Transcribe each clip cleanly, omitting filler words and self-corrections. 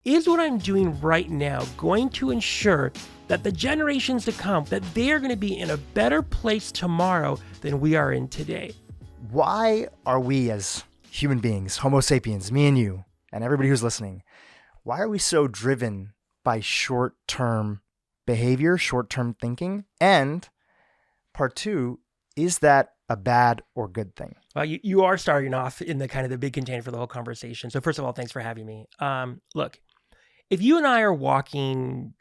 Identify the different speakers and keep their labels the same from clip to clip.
Speaker 1: Is what I'm doing right now going to ensure that the generations to come, that they are going to be in a better place tomorrow than we are in today?
Speaker 2: Why are we as human beings, Homo sapiens, me and you, and everybody who's listening, why are we so driven by short-term behavior, short-term thinking? And part two, is that a bad or good thing?
Speaker 1: Well, you are starting off in the kind of the big container for the whole conversation. So first of all, thanks for having me. Look, if you and I are walking,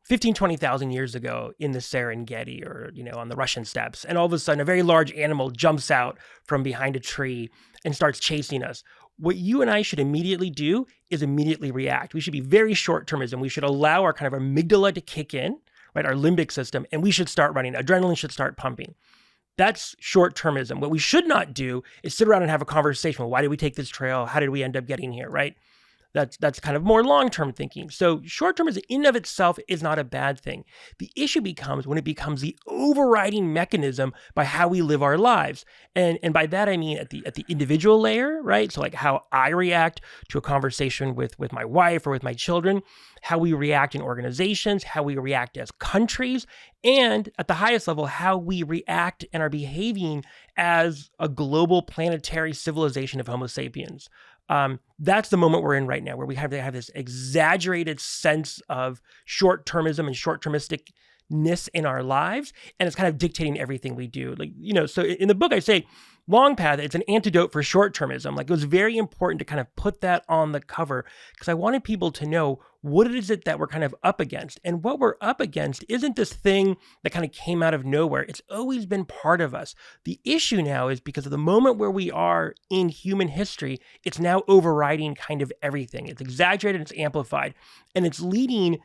Speaker 1: 15, 20,000 years ago in the Serengeti or, on the Russian steppes, and all of a sudden a very large animal jumps out from behind a tree and starts chasing us, what you and I should immediately do is immediately react. We should be very short-termism. We should allow our kind of amygdala to kick in, right, our limbic system, and we should start running. Adrenaline should start pumping. That's short-termism. What we should not do is sit around and have a conversation. Well, why did we take this trail? How did we end up getting here, right? That's kind of more long-term thinking. So short-termism in and of itself is not a bad thing. The issue becomes when it becomes the overriding mechanism by how we live our lives. And by that, I mean at the individual layer, right? So like how I react to a conversation with my wife or with my children, how we react in organizations, how we react as countries, and at the highest level, how we react and are behaving as a global planetary civilization of Homo sapiens. That's the moment we're in right now, where we have this exaggerated sense of short-termism and short-termisticness in our lives, and it's kind of dictating everything we do. So in the book I say, Longpath, it's an antidote for short-termism. It was very important to kind of put that on the cover because I wanted people to know what it is that we're kind of up against. And what we're up against isn't this thing that kind of came out of nowhere. It's always been part of us. The issue now is because of the moment where we are in human history, it's now overriding kind of everything. It's exaggerated, it's amplified, and it's leading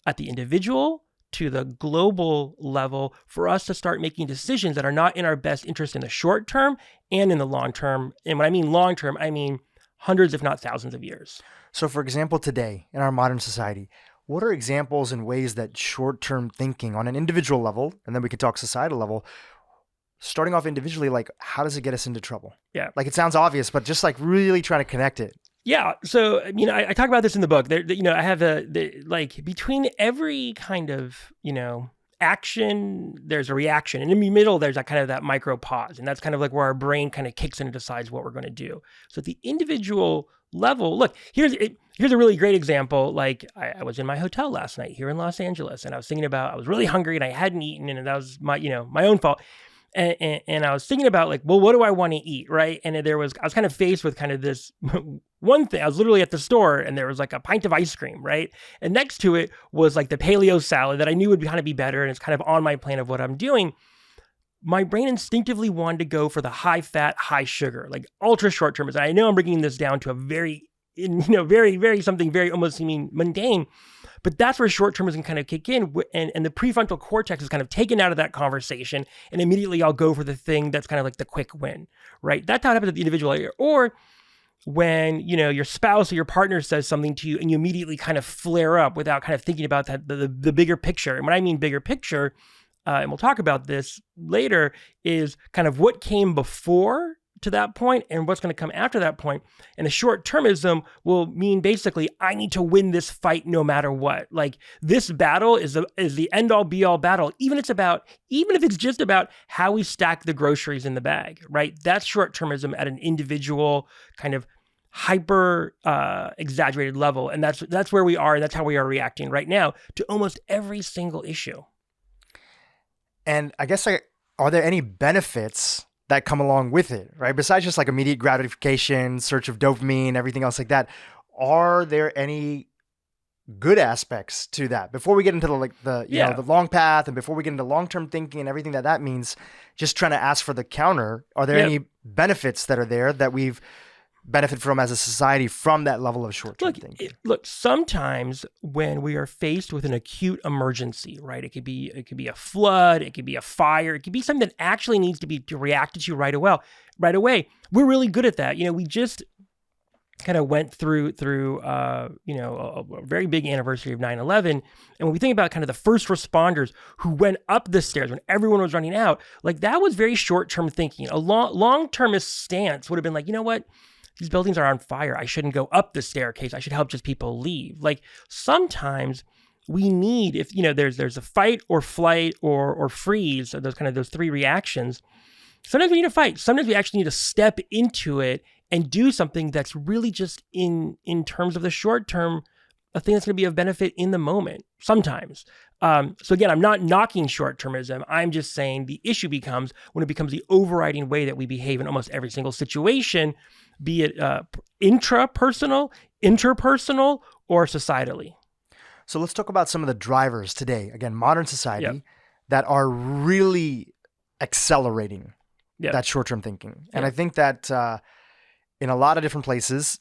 Speaker 1: at the individual to the global level for us to start making decisions that are not in our best interest in the short term and in the long term. And when I mean long term, I mean hundreds, if not thousands of years.
Speaker 2: So for example, today in our modern society, what are examples and ways that short-term thinking on an individual level, and then we could talk societal level, starting off individually, how does it get us into trouble?
Speaker 1: Yeah.
Speaker 2: It sounds obvious, but just really trying to connect it.
Speaker 1: Yeah. So, I talk about this in the book. I have between every kind of, action, there's a reaction. And in the middle, there's that micro pause. And that's kind of where our brain kind of kicks in and decides what we're going to do. So at the individual level, look, here's a really great example. I was in my hotel last night here in Los Angeles, and I was thinking about, I was really hungry and I hadn't eaten, and that was my own fault. And I was thinking about what do I want to eat, right? And I was kind of faced with kind of this one thing. I was literally at the store and there was a pint of ice cream, right? And next to it was the paleo salad that I knew would kind of be better, and it's kind of on my plan of what I'm doing. My brain instinctively wanted to go for the high fat, high sugar, ultra short term. I know I'm bringing this down to a very, very, very something very almost seeming mundane. But that's where short-termism kind of kick in, and the prefrontal cortex is kind of taken out of that conversation, and immediately I'll go for the thing that's kind of the quick win, right? That's how it happens at the individual layer. Or when, your spouse or your partner says something to you and you immediately kind of flare up without kind of thinking about the bigger picture. And when I mean bigger picture, and we'll talk about this later, is kind of what came before to that point and what's going to come after that point. And the short-termism will mean basically, I need to win this fight no matter what. This battle is the end-all be-all battle, even if it's just about how we stack the groceries in the bag, right? That's short-termism at an individual kind of hyper exaggerated level. And that's where we are, and that's how we are reacting right now to almost every single issue.
Speaker 2: And I guess are there any benefits that come along with it, right? Besides just immediate gratification, search of dopamine, everything else like that, are there any good aspects to that? Before we get into the long path, and before we get into long-term thinking and everything that means, just trying to ask for the counter, are there any benefits that are there that we've benefit from as a society from that level of short-term thinking?
Speaker 1: Look, sometimes when we are faced with an acute emergency, right? It could be a flood, it could be a fire, it could be something that actually needs to be reacted to right away. We're really good at that. We just kind of went through a very big anniversary of 9/11. And when we think about kind of the first responders who went up the stairs when everyone was running out, that was very short-term thinking. A long-termist stance would have been you know what? these buildings are on fire. I shouldn't go up the staircase. I should help just people leave. Like sometimes we need, if there's a fight or flight or freeze, or those three reactions. Sometimes we need to fight. Sometimes we actually need to step into it and do something that's really just in terms of the short term, a thing that's going to be of benefit in the moment. Sometimes. So again, I'm not knocking short-termism. I'm just saying the issue becomes when it becomes the overriding way that we behave in almost every single situation, be it intrapersonal, interpersonal, or societally.
Speaker 2: So let's talk about some of the drivers today, again, modern society, that are really accelerating that short-term thinking. And I think that in a lot of different places,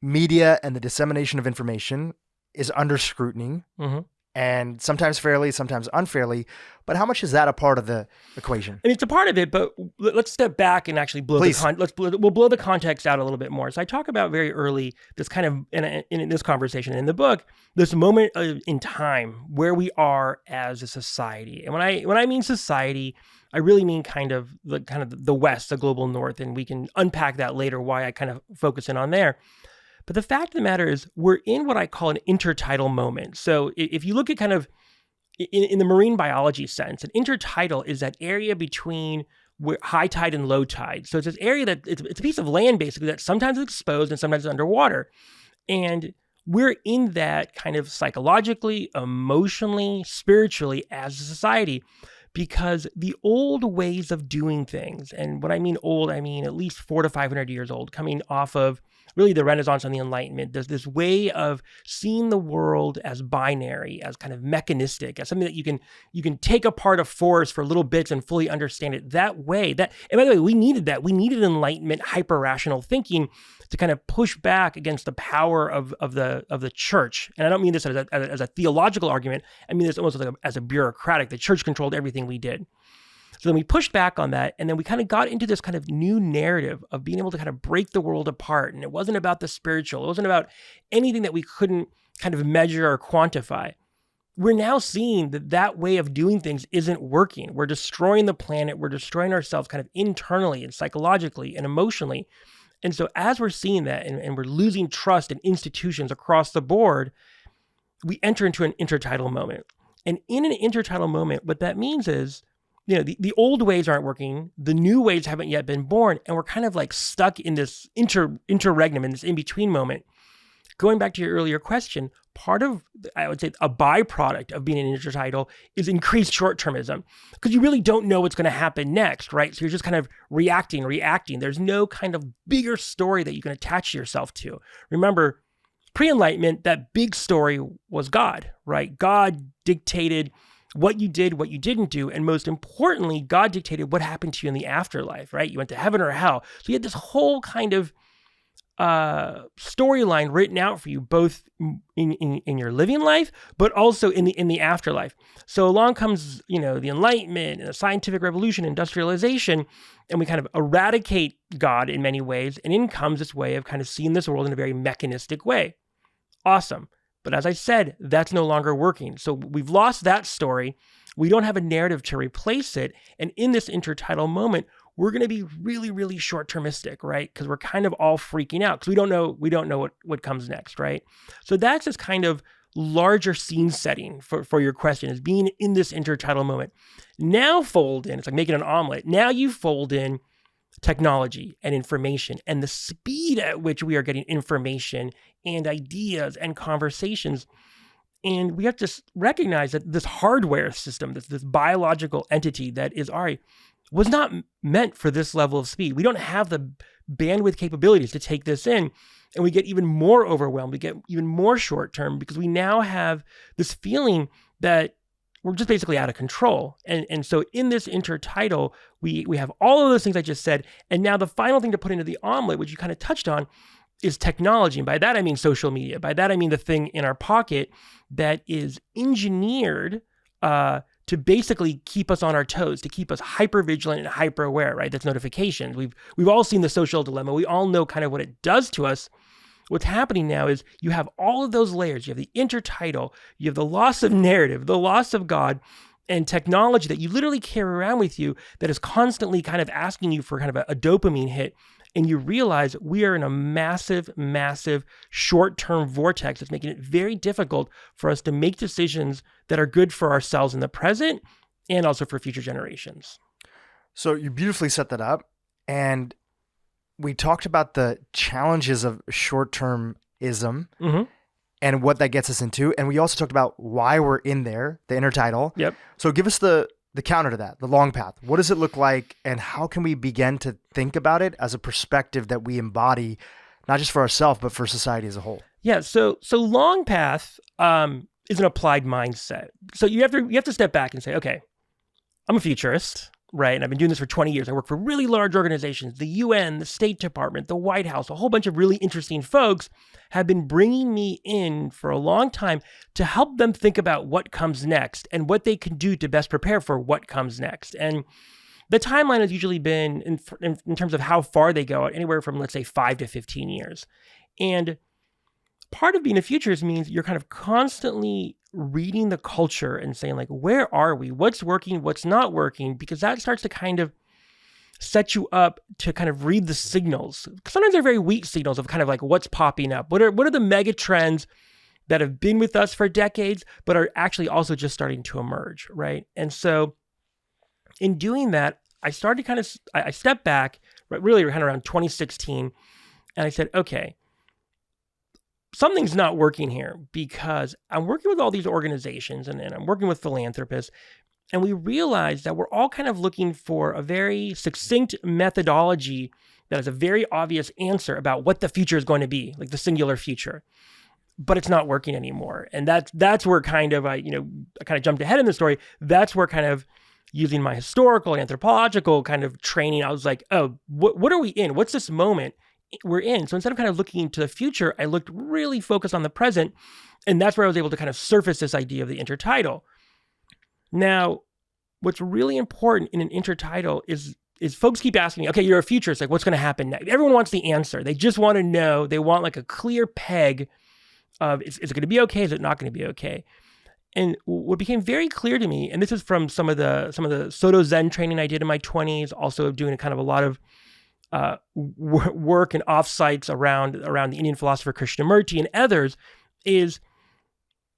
Speaker 2: media and the dissemination of information is under scrutiny, and sometimes fairly, sometimes unfairly. But how much is that a part of the equation?
Speaker 1: I mean, it's a part of it, but let's step back and actually blow we'll blow the context out a little bit more. So I talk about very early this kind of in this conversation in the book, this moment in time where we are as a society. And when I mean society, I really mean kind of the West, the global North, and we can unpack that later. Why I kind of focus in on there. But the fact of the matter is we're in what I call an intertidal moment. So if you look at kind of in the marine biology sense, an intertidal is that area between high tide and low tide. So it's this area that it's a piece of land basically that sometimes is exposed and sometimes is underwater. And we're in that kind of psychologically, emotionally, spiritually as a society. Because the old ways of doing things, and when I mean old, I mean at least 400 to 500 years old, coming off of really the Renaissance and the Enlightenment, there's this way of seeing the world as binary, as kind of mechanistic, as something that you can take apart a force for little bits and fully understand it that way. And by the way, we needed that. We needed Enlightenment, hyper-rational thinking to kind of push back against the power of the church. And I don't mean this as a theological argument. I mean this almost as a bureaucratic. The church controlled everything we did. So then we pushed back on that, and then we kind of got into this kind of new narrative of being able to kind of break the world apart. And it wasn't about the spiritual. It wasn't about anything that we couldn't kind of measure or quantify. We're now seeing that way of doing things isn't working. We're destroying the planet. We're destroying ourselves kind of internally and psychologically and emotionally. And so as we're seeing that and we're losing trust in institutions across the board, we enter into an intertidal moment. And in an intertidal moment, what that means is, the old ways aren't working, the new ways haven't yet been born, and we're kind of like stuck in this interregnum, in this in-between moment. Going back to your earlier question, part of, I would say, a byproduct of being an intertidal is increased short-termism, because you really don't know what's going to happen next, right? So you're just kind of reacting. There's no kind of bigger story that you can attach yourself to. Remember, pre-Enlightenment, that big story was God, right? God dictated what you did, what you didn't do, and most importantly, God dictated what happened to you in the afterlife, right? You went to heaven or hell. So you had this whole kind of storyline written out for you, both in your living life, but also in the afterlife. So along comes, the Enlightenment and the scientific revolution, industrialization, and we kind of eradicate God in many ways, and in comes this way of kind of seeing this world in a very mechanistic way. Awesome. But as I said, that's no longer working. So we've lost that story. We don't have a narrative to replace it. And in this intertidal moment, we're going to be really, really short-termistic, right? Because we're kind of all freaking out because we don't know what comes next, right? So that's this kind of larger scene setting for your question, is being in this intertidal moment. Now fold in, it's like making an omelet. Now you fold in technology and information and the speed at which we are getting information and ideas and conversations. And we have to recognize that this hardware system, this biological entity that is Ari, was not meant for this level of speed. We don't have the bandwidth capabilities to take this in. And we get even more overwhelmed. We get even more short term because we now have this feeling that we're just basically out of control. And so in this intertidal, we have all of those things I just said. And now the final thing to put into the omelet, which you kind of touched on, is technology. And by that, I mean social media. By that, I mean the thing in our pocket that is engineered to basically keep us on our toes, to keep us hyper vigilant and hyper aware, right? That's notifications. We've all seen the social dilemma. We all know kind of what it does to us. What's happening now is you have all of those layers. You have the intertidal, you have the loss of narrative, the loss of God, and technology that you literally carry around with you that is constantly kind of asking you for kind of a dopamine hit. And you realize we are in a massive, massive short-term vortex that's making it very difficult for us to make decisions that are good for ourselves in the present and also for future generations.
Speaker 2: So you beautifully set that up. And we talked about the challenges of short-termism and what that gets us into. And we also talked about why we're in there, the intertidal.
Speaker 1: Yep.
Speaker 2: So give us the counter to that, the long path. What does it look like, and how can we begin to think about it as a perspective that we embody, not just for ourselves, but for society as a whole?
Speaker 1: Yeah. So Longpath is an applied mindset. So you have to step back and say, okay, I'm a futurist, right? And I've been doing this for 20 years. I work for really large organizations, the UN, the State Department, the White House, a whole bunch of really interesting folks have been bringing me in for a long time to help them think about what comes next and what they can do to best prepare for what comes next. And the timeline has usually been, in terms of how far they go, anywhere from, let's say, 5 to 15 years. And part of being a futurist means you're kind of constantly reading the culture and saying, like, where are we? What's working? What's not working? Because that starts to kind of set you up to kind of read the signals. Sometimes they're very weak signals of kind of like what's popping up. What are the mega trends that have been with us for decades, but are actually also just starting to emerge, right? And so in doing that, I started I stepped back, right, really kind of around 2016, and I said, okay, something's not working here, because I'm working with all these organizations and I'm working with philanthropists, and we realized that we're all kind of looking for a very succinct methodology that has a very obvious answer about what the future is going to be, like the singular future, but it's not working anymore. And that's where kind of I kind of jumped ahead in the story. That's where kind of using my historical and anthropological kind of training, I was like, oh, what are we in? What's this moment we're in? So instead of kind of looking to the future, I looked really focused on the present. And that's where I was able to kind of surface this idea of the intertidal. Now, what's really important in an intertidal is folks keep asking me, okay, you're a futurist, like what's going to happen next? Everyone wants the answer. They just want to know. They want like a clear peg of, is it going to be okay? Is it not going to be okay? And what became very clear to me, and this is from some of the Soto Zen training I did in my 20s, also doing kind of a lot of work and offsites around the Indian philosopher Krishnamurti and others, is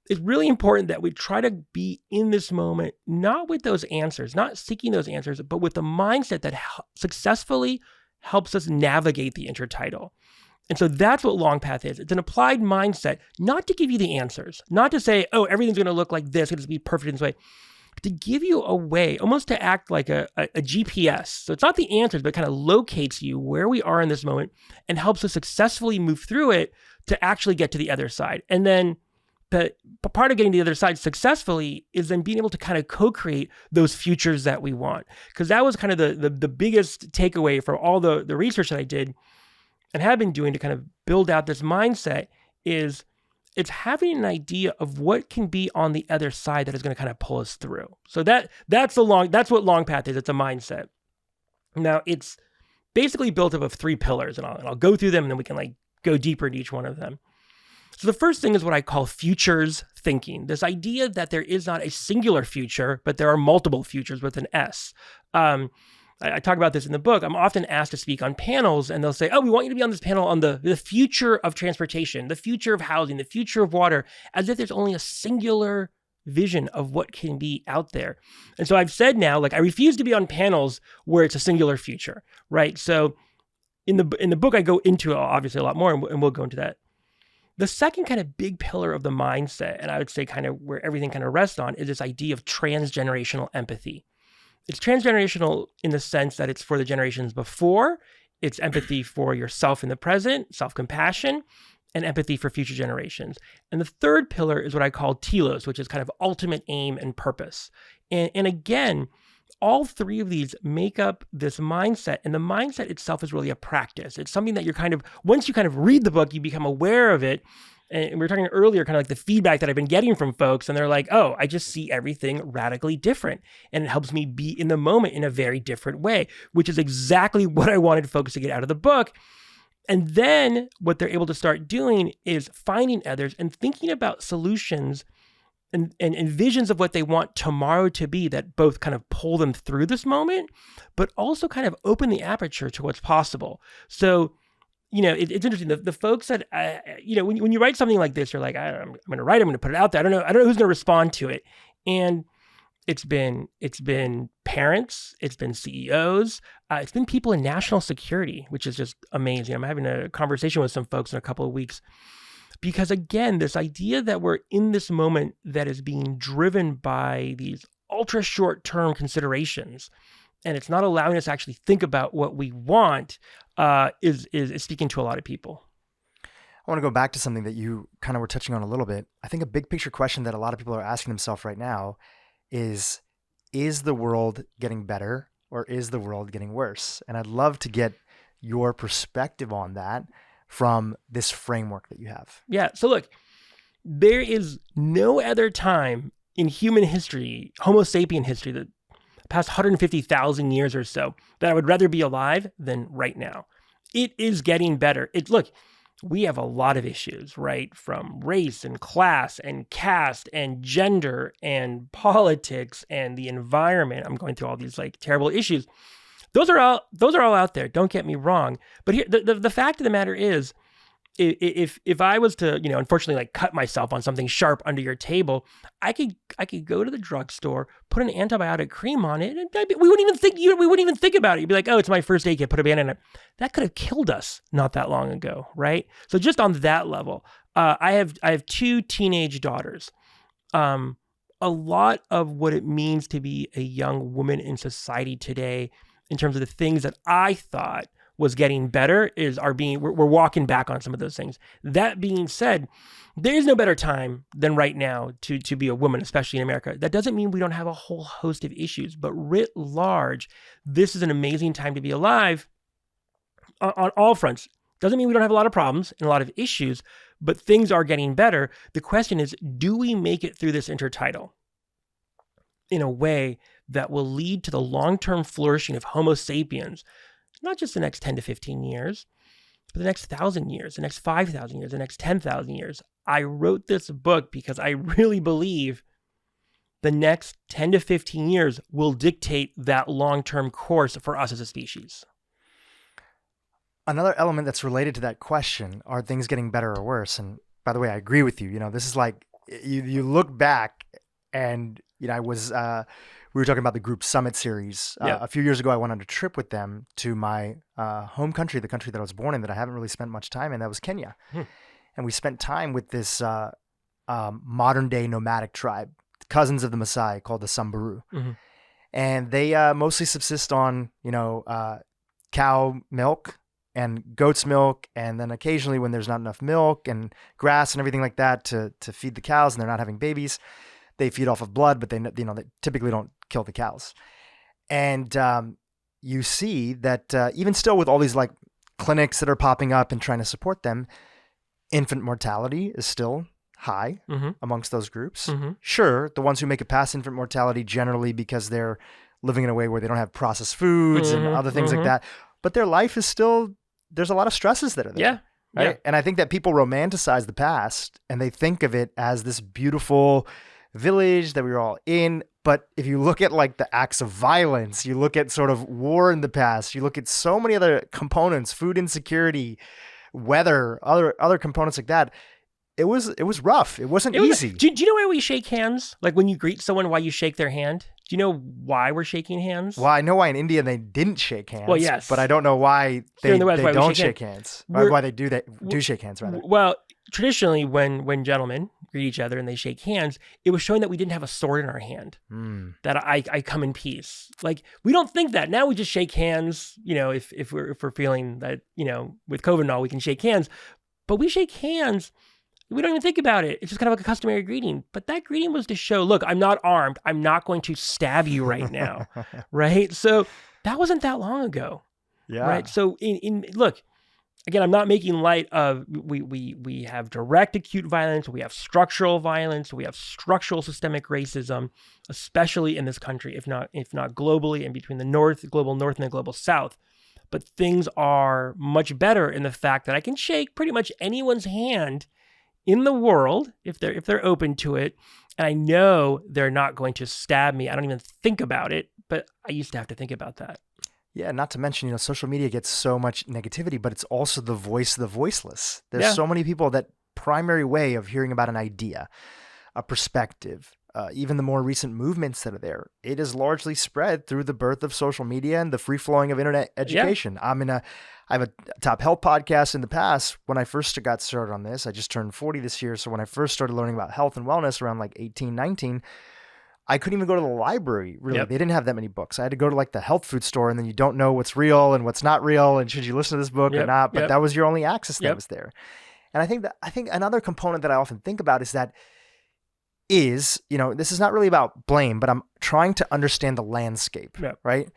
Speaker 1: it's really important that we try to be in this moment, not with those answers, not seeking those answers, but with the mindset that successfully helps us navigate the intertidal. And so that's what Longpath is. It's an applied mindset, not to give you the answers, not to say, oh, everything's going to look like this, it's going to be perfect in this way, but to give you a way, almost to act like a GPS. So it's not the answers, but it kind of locates you where we are in this moment and helps us successfully move through it to actually get to the other side. And then but part of getting to the other side successfully is then being able to kind of co-create those futures that we want. Because that was kind of the biggest takeaway from all the research that I did and have been doing to kind of build out this mindset, is it's having an idea of what can be on the other side that is going to kind of pull us through. So that's what Longpath is. It's a mindset. Now it's basically built up of 3 pillars, and I'll go through them, and then we can like go deeper into each one of them. So the first thing is what I call futures thinking. This idea that there is not a singular future, but there are multiple futures with an S. I talk about this in the book. I'm often asked to speak on panels, and they'll say, oh, we want you to be on this panel on the future of transportation, the future of housing, the future of water, as if there's only a singular vision of what can be out there. And so I've said now, like, I refuse to be on panels where it's a singular future, right? So in the book, I go into obviously a lot more, and we'll go into that. The second kind of big pillar of the mindset, and I would say kind of where everything kind of rests on, is this idea of transgenerational empathy. It's transgenerational in the sense that it's for the generations before, it's empathy for yourself in the present, self-compassion, and empathy for future generations. And the third pillar is what I call telos, which is kind of ultimate aim and purpose. And again, all 3 of these make up this mindset, and the mindset itself is really a practice. It's something that you're kind of, once you kind of read the book, you become aware of it. And we were talking earlier, kind of like the feedback that I've been getting from folks, and they're like, oh, I just see everything radically different. And it helps me be in the moment in a very different way, which is exactly what I wanted folks to get out of the book. And then what they're able to start doing is finding others and thinking about solutions and visions of what they want tomorrow to be that both kind of pull them through this moment, but also kind of open the aperture to what's possible. So, it's interesting. The folks that, when you write something like this, you're like, I'm going to write, I'm going to put it out there. I don't know who's going to respond to it. And it's been parents, it's been CEOs, it's been people in national security, which is just amazing. I'm having a conversation with some folks in a couple of weeks because, again, this idea that we're in this moment that is being driven by these ultra short-term considerations, and it's not allowing us to actually think about what we want, is speaking to a lot of people.
Speaker 2: I want to go back to something that you kind of were touching on a little bit. I think a big picture question that a lot of people are asking themselves right now is the world getting better or is the world getting worse? And I'd love to get your perspective on that from this framework that you have.
Speaker 1: Yeah. So look, there is no other time in human history, Homo sapien history, the past 150,000 years or so, that I would rather be alive than right now. It is getting better. Look, we have a lot of issues, right? From race and class and caste and gender and politics and the environment. I'm going through all these like terrible issues. Those are all out there. Don't get me wrong. But here, the fact of the matter is, if I was to, unfortunately, like cut myself on something sharp under your table, I could go to the drugstore, put an antibiotic cream on it, and we wouldn't even think about it. You'd be like, oh, it's my first aid kit, put a band in it. That could have killed us not that long ago, right? So just on that level, I have 2 teenage daughters. A lot of what it means to be a young woman in society today, in terms of the things that I thought was getting better, we're walking back on some of those things. That being said, there is no better time than right now to be a woman, especially in America. That doesn't mean we don't have a whole host of issues, but writ large, this is an amazing time to be alive on all fronts. Doesn't mean we don't have a lot of problems and a lot of issues, but things are getting better. The question is, do we make it through this intertidal in a way that will lead to the long-term flourishing of Homo sapiens, not just the next 10 to 15 years, but the next 1,000 years, the next 5,000 years, the next 10,000 years. I wrote this book because I really believe the next 10 to 15 years will dictate that long-term course for us as a species.
Speaker 2: Another element that's related to that question, are things getting better or worse? And by the way, I agree with you. This is like, you look back and, we were talking about the group summit series. A few years ago, I went on a trip with them to my home country, the country that I was born in, that I haven't really spent much time in. That was Kenya. And we spent time with this modern day nomadic tribe, cousins of the Maasai, called the Samburu. Mm-hmm. And they mostly subsist on, cow milk and goat's milk. And then occasionally when there's not enough milk and grass and everything like that to feed the cows and they're not having babies, they feed off of blood, but they typically don't kill the cows. And you see that even still with all these like clinics that are popping up and trying to support them, infant mortality is still high amongst those groups. Mm-hmm. Sure, the ones who make it past infant mortality generally because they're living in a way where they don't have processed foods and other things like that. But their life is still, there's a lot of stresses that are there.
Speaker 1: Yeah.
Speaker 2: Right?
Speaker 1: Yeah.
Speaker 2: And I think that people romanticize the past and they think of it as this beautiful village that we were all in. But if you look at like the acts of violence, you look at sort of war in the past, you look at so many other components, food insecurity, weather, other components like that. It was rough. It wasn't easy.
Speaker 1: Do you know why we shake hands? Like when you greet someone, why you shake their hand? Do you know why we're shaking hands?
Speaker 2: Well, I know why in India they didn't shake hands.
Speaker 1: Well, yes.
Speaker 2: But I don't know why they don't shake hands. Why they do shake hands, rather.
Speaker 1: Well, traditionally, when gentlemen greet each other and they shake hands, it was showing that we didn't have a sword in our hand, that I come in peace. Like, we don't think that. Now we just shake hands, if we're feeling that, with COVID and all, we can shake hands. But we shake hands, we don't even think about it. It's just kind of like a customary greeting. But that greeting was to show, look, I'm not armed. I'm not going to stab you right now, right? So that wasn't that long ago, right? So look, again, I'm not making light of, we have direct acute violence, we have structural violence, we have structural systemic racism, especially in this country, if not globally, and between the global north and the global south. But things are much better in the fact that I can shake pretty much anyone's hand in the world if they're open to it. And I know they're not going to stab me. I don't even think about it, but I used to have to think about that.
Speaker 2: Yeah, not to mention, social media gets so much negativity, but it's also the voice of the voiceless. There's so many people that primary way of hearing about an idea, a perspective, even the more recent movements that are there, it is largely spread through the birth of social media and the free flowing of internet education. I have a top health podcast in the past. When I first got started on this, I just turned 40 this year. So when I first started learning about health and wellness around like 18, 19, I couldn't even go to the library, really. They didn't have that many books. I had to go to like the health food store, and then you don't know what's real and what's not real, and should you listen to this book or not. But that was your only access that was there. And I think another component that I often think about is that this is not really about blame, but I'm trying to understand the landscape, right?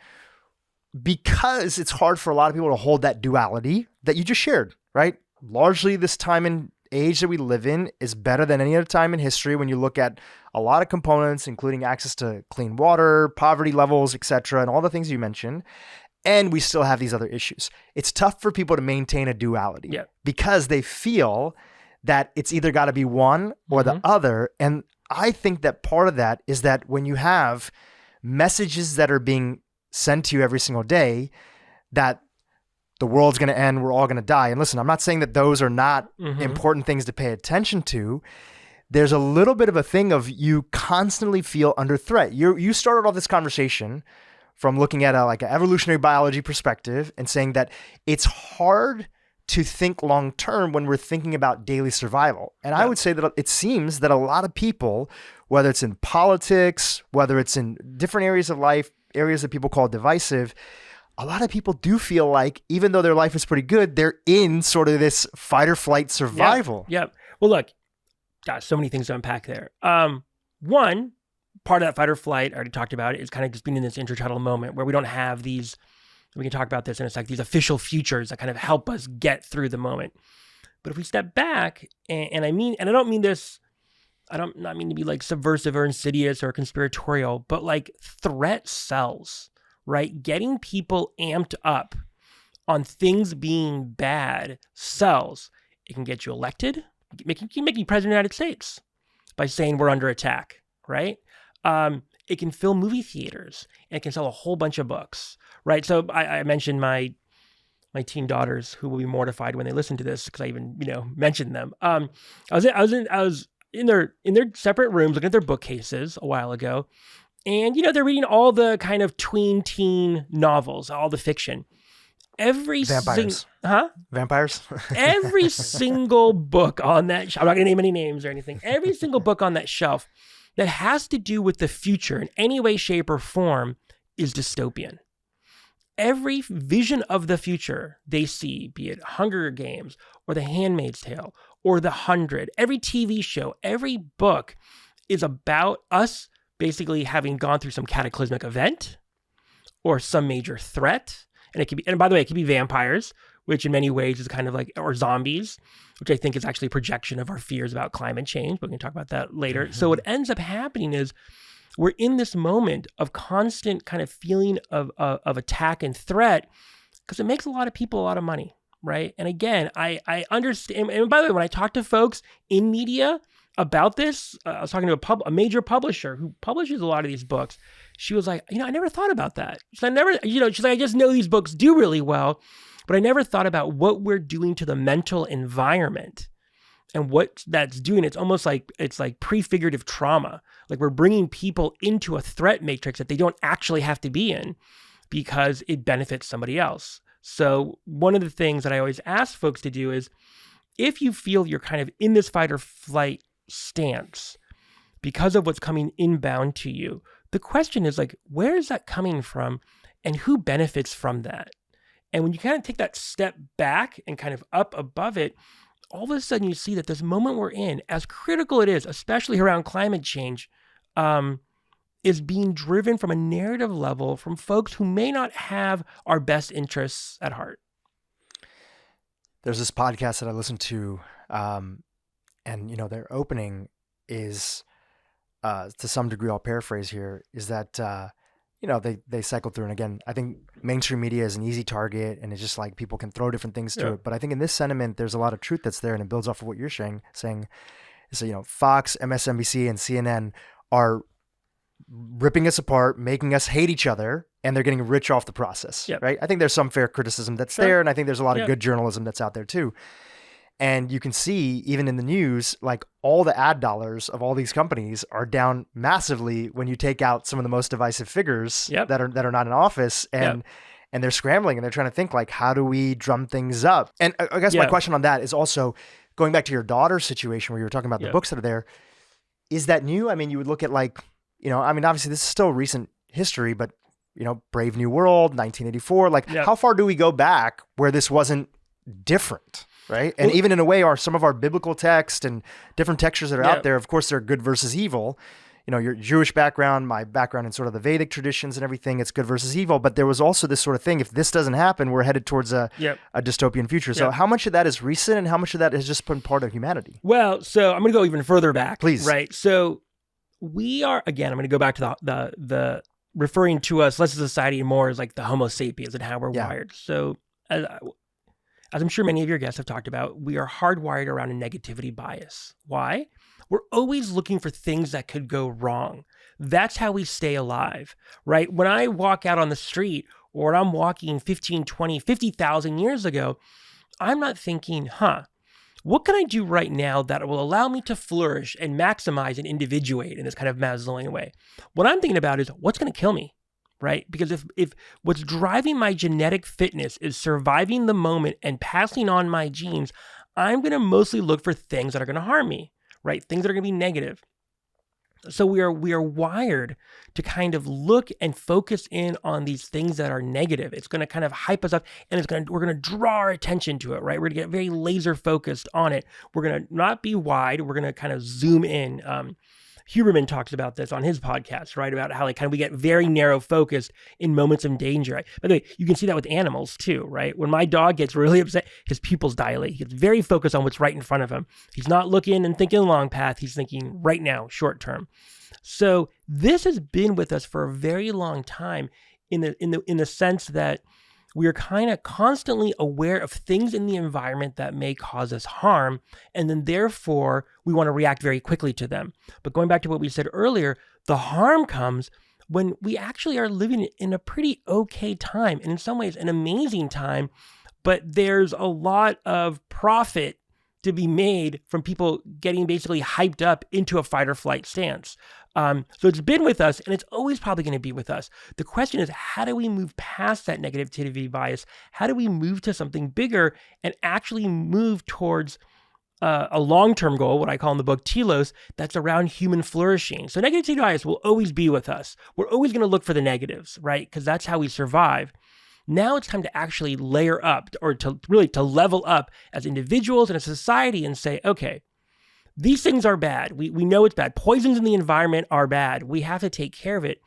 Speaker 2: Because it's hard for a lot of people to hold that duality that you just shared, right? Largely this time and age that we live in is better than any other time in history when you look at a lot of components, including access to clean water, poverty levels, etc., and all the things you mentioned. And we still have these other issues. It's tough for people to maintain a duality because they feel that it's either got to be one or the other. And I think that part of that is that when you have messages that are being sent to you every single day that the world's going to end, we're all going to die. And listen, I'm not saying that those are not important things to pay attention to. There's a little bit of a thing of you constantly feel under threat. You started off this conversation from looking at an evolutionary biology perspective and saying that it's hard to think long-term when we're thinking about daily survival. And I would say that it seems that a lot of people, whether it's in politics, whether it's in different areas of life, areas that people call divisive, a lot of people do feel like even though their life is pretty good, they're in sort of this fight or flight survival.
Speaker 1: Yep. Well, look, gosh, so many things to unpack there. One, part of that fight or flight, I already talked about it, is kind of just being in this intertidal moment where we don't have these, we can talk about this in a sec, these official futures that kind of help us get through the moment. But if we step back, and I don't mean this, I don't not mean to be like subversive or insidious or conspiratorial, but like threat sells, right? Getting people amped up on things being bad sells. It can get you elected. It can make you president of the United States by saying we're under attack, right? It can fill movie theaters, and it can sell a whole bunch of books, right? So I mentioned my teen daughters, who will be mortified when they listen to this because I even mentioned them. I was in their separate rooms looking at their bookcases a while ago, and they're reading all the kind of tween teen novels, all the fiction.
Speaker 2: Vampires. Vampires?
Speaker 1: Every single book on that shelf, I'm not going to name any names or anything. Every single book on that shelf that has to do with the future in any way, shape, or form is dystopian. Every vision of the future they see, be it Hunger Games or The Handmaid's Tale or The 100, every TV show, every book is about us basically having gone through some cataclysmic event or some major threat. And it could be, and by the way, it could be vampires, which in many ways is kind of like, or zombies, which I think is actually a projection of our fears about climate change. But we can talk about that later. Mm-hmm. So what ends up happening is we're in this moment of constant kind of feeling of attack and threat because it makes a lot of people a lot of money, right? And again, I understand. And by the way, when I talk to folks in media about this, I was talking to a major publisher who publishes a lot of these books. She was like, I never thought about that. She's like, I just know these books do really well, but I never thought about what we're doing to the mental environment and what that's doing. It's almost like, it's like prefigurative trauma. Like we're bringing people into a threat matrix that they don't actually have to be in because it benefits somebody else. So one of the things that I always ask folks to do is if you feel you're kind of in this fight or flight stance because of what's coming inbound to you, the question is like, where is that coming from and who benefits from that? And when you kind of take that step back and kind of up above it, all of a sudden you see that this moment we're in, as critical it is, especially around climate change, is being driven from a narrative level from folks who may not have our best interests at heart.
Speaker 2: There's this podcast that I listen to, and their opening is, to some degree, I'll paraphrase here, is that they cycle through. And again, I think mainstream media is an easy target, and it's just like people can throw different things to it. But I think in this sentiment, there's a lot of truth that's there, and it builds off of what you're saying. So, Fox, MSNBC, and CNN are ripping us apart, making us hate each other, and they're getting rich off the process, right? I think there's some fair criticism that's there, and I think there's a lot of good journalism that's out there too. And you can see, even in the news, like all the ad dollars of all these companies are down massively when you take out some of the most divisive figures that are not in office, and they're scrambling and they're trying to think like, how do we drum things up? And I guess my question on that is also going back to your daughter's situation where you were talking about the books that are there. Is that new? I mean, you would look at like, obviously this is still recent history, but Brave New World, 1984. Like, how far do we go back where this wasn't different? Right. And even in a way, some of our biblical text and different textures that are out there, of course, they're good versus evil. Your Jewish background, my background in sort of the Vedic traditions and everything, it's good versus evil. But there was also this sort of thing, if this doesn't happen, we're headed towards a dystopian future. So how much of that is recent and how much of that has just been part of humanity?
Speaker 1: Well, so I'm going to go even further back.
Speaker 2: Please.
Speaker 1: Right. So we are, again, I'm going to go back to the referring to us less as a society and more as like the Homo sapiens and how we're wired. So as I'm sure many of your guests have talked about, we are hardwired around a negativity bias. Why? We're always looking for things that could go wrong. That's how we stay alive, right? When I walk out on the street or I'm walking 15, 20, 50,000 years ago, I'm not thinking, what can I do right now that will allow me to flourish and maximize and individuate in this kind of Maslowian way? What I'm thinking about is what's going to kill me? Right? Because if what's driving my genetic fitness is surviving the moment and passing on my genes, I'm going to mostly look for things that are going to harm me, right? Things that are going to be negative. So we are wired to kind of look and focus in on these things that are negative. It's going to kind of hype us up, and we're going to draw our attention to it, right? We're going to get very laser focused on it. We're going to not be wide. We're going to kind of zoom in. Huberman talks about this on his podcast, right? About how we get very narrow focused in moments of danger. Right? By the way, you can see that with animals too, right? When my dog gets really upset, his pupils dilate. He gets very focused on what's right in front of him. He's not looking and thinking long path. He's thinking right now, short term. So this has been with us for a very long time in the sense that we are kind of constantly aware of things in the environment that may cause us harm, and then therefore we want to react very quickly to them. But going back to what we said earlier, the harm comes when we actually are living in a pretty okay time, and in some ways an amazing time, but there's a lot of profit to be made from people getting basically hyped up into a fight or flight stance. So it's been with us, and it's always probably going to be with us. The question is, how do we move past that negativity bias? How do we move to something bigger and actually move towards a long-term goal, what I call in the book telos, that's around human flourishing? So negativity bias will always be with us. We're always going to look for the negatives, right? Because that's how we survive. Now it's time to actually layer up, or to level up as individuals and a society and say, okay, these things are bad. We know it's bad. Poisons in the environment are bad. We have to take care of it.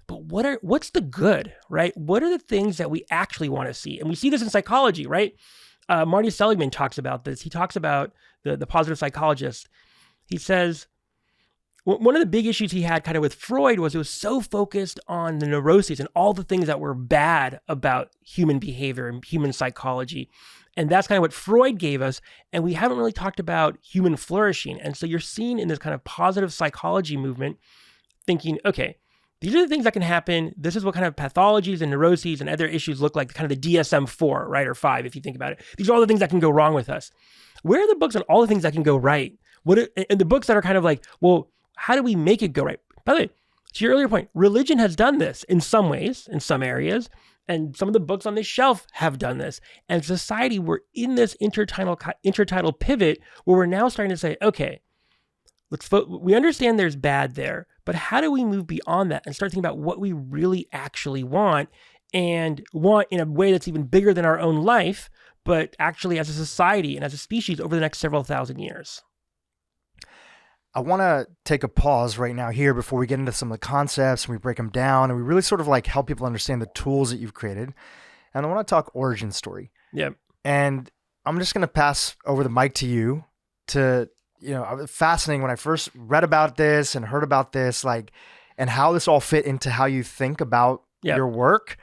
Speaker 1: But what's the good, right? What are the things that we actually want to see? And we see this in psychology, right? Marty Seligman talks about this. He talks about the positive psychologist. He says, one of the big issues he had kind of with Freud was it was so focused on the neuroses and all the things that were bad about human behavior and human psychology. And that's kind of what Freud gave us. And we haven't really talked about human flourishing. And so you're seeing in this kind of positive psychology movement thinking, okay, these are the things that can happen. This is what kind of pathologies and neuroses and other issues look like, kind of the DSM-4, right? Or 5, if you think about it. These are all the things that can go wrong with us. Where are the books on all the things that can go right? And the books that are kind of like, well, how do we make it go right? By the way, to your earlier point, religion has done this in some ways, in some areas, and some of the books on this shelf have done this. And society, we're in this intertidal pivot where we're now starting to say, okay, we understand there's bad there, but how do we move beyond that and start thinking about what we really actually want, and want in a way that's even bigger than our own life, but actually as a society and as a species over the next several thousand years?
Speaker 2: I want to take a pause right now here before we get into some of the concepts and we break them down and we really sort of like help people understand the tools that you've created. And I want to talk origin story.
Speaker 1: Yep.
Speaker 2: And I'm just going to pass over the mic to you to, it was fascinating when I first read about this and heard about this, like, and how this all fit into how you think about your work,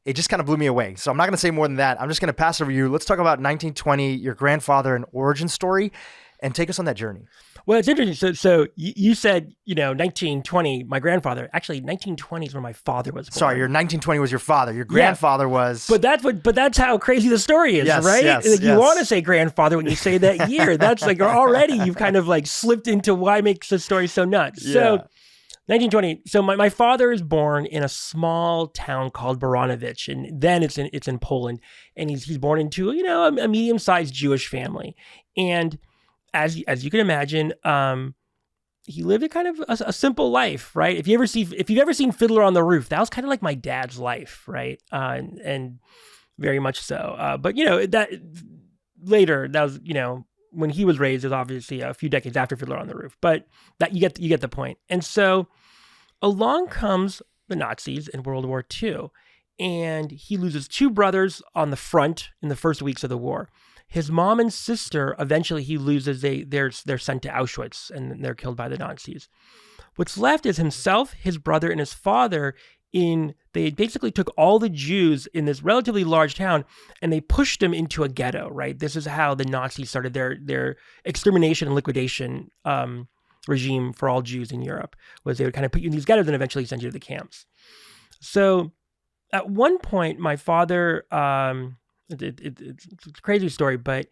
Speaker 2: it just kind of blew me away. So I'm not going to say more than that. I'm just going to pass it over to you. Let's talk about 1920, your grandfather and origin story, and take us on that journey.
Speaker 1: Well, it's interesting. So you said, 1920, my grandfather. Actually, 1920 is when my father was born.
Speaker 2: Sorry, your 1920 was your father. Your grandfather was.
Speaker 1: But that's how crazy the story is, right?
Speaker 2: Yes.
Speaker 1: You want to say grandfather when you say that year. That's like already you've kind of like slipped into why makes the story so nuts.
Speaker 2: Yeah.
Speaker 1: So 1920. So my father is born in a small town called Baranovich, and then it's in Poland, and he's born into a medium-sized Jewish family, and as you can imagine, he lived a kind of a simple life, right? If you've ever seen Fiddler on the Roof, that was kind of like my dad's life, right? And very much so. But that later, that was when he was raised, it was obviously a few decades after Fiddler on the Roof. But that you get the point. And so along comes the Nazis in World War II, and he loses two brothers on the front in the first weeks of the war. His mom and sister, eventually he loses, they're sent to Auschwitz and they're killed by the Nazis. What's left is himself, his brother, and his father they basically took all the Jews in this relatively large town and they pushed them into a ghetto, right? This is how the Nazis started their extermination and liquidation regime for all Jews in Europe, was they would kind of put you in these ghettos and eventually send you to the camps. So at one point, my father... It's a crazy story, but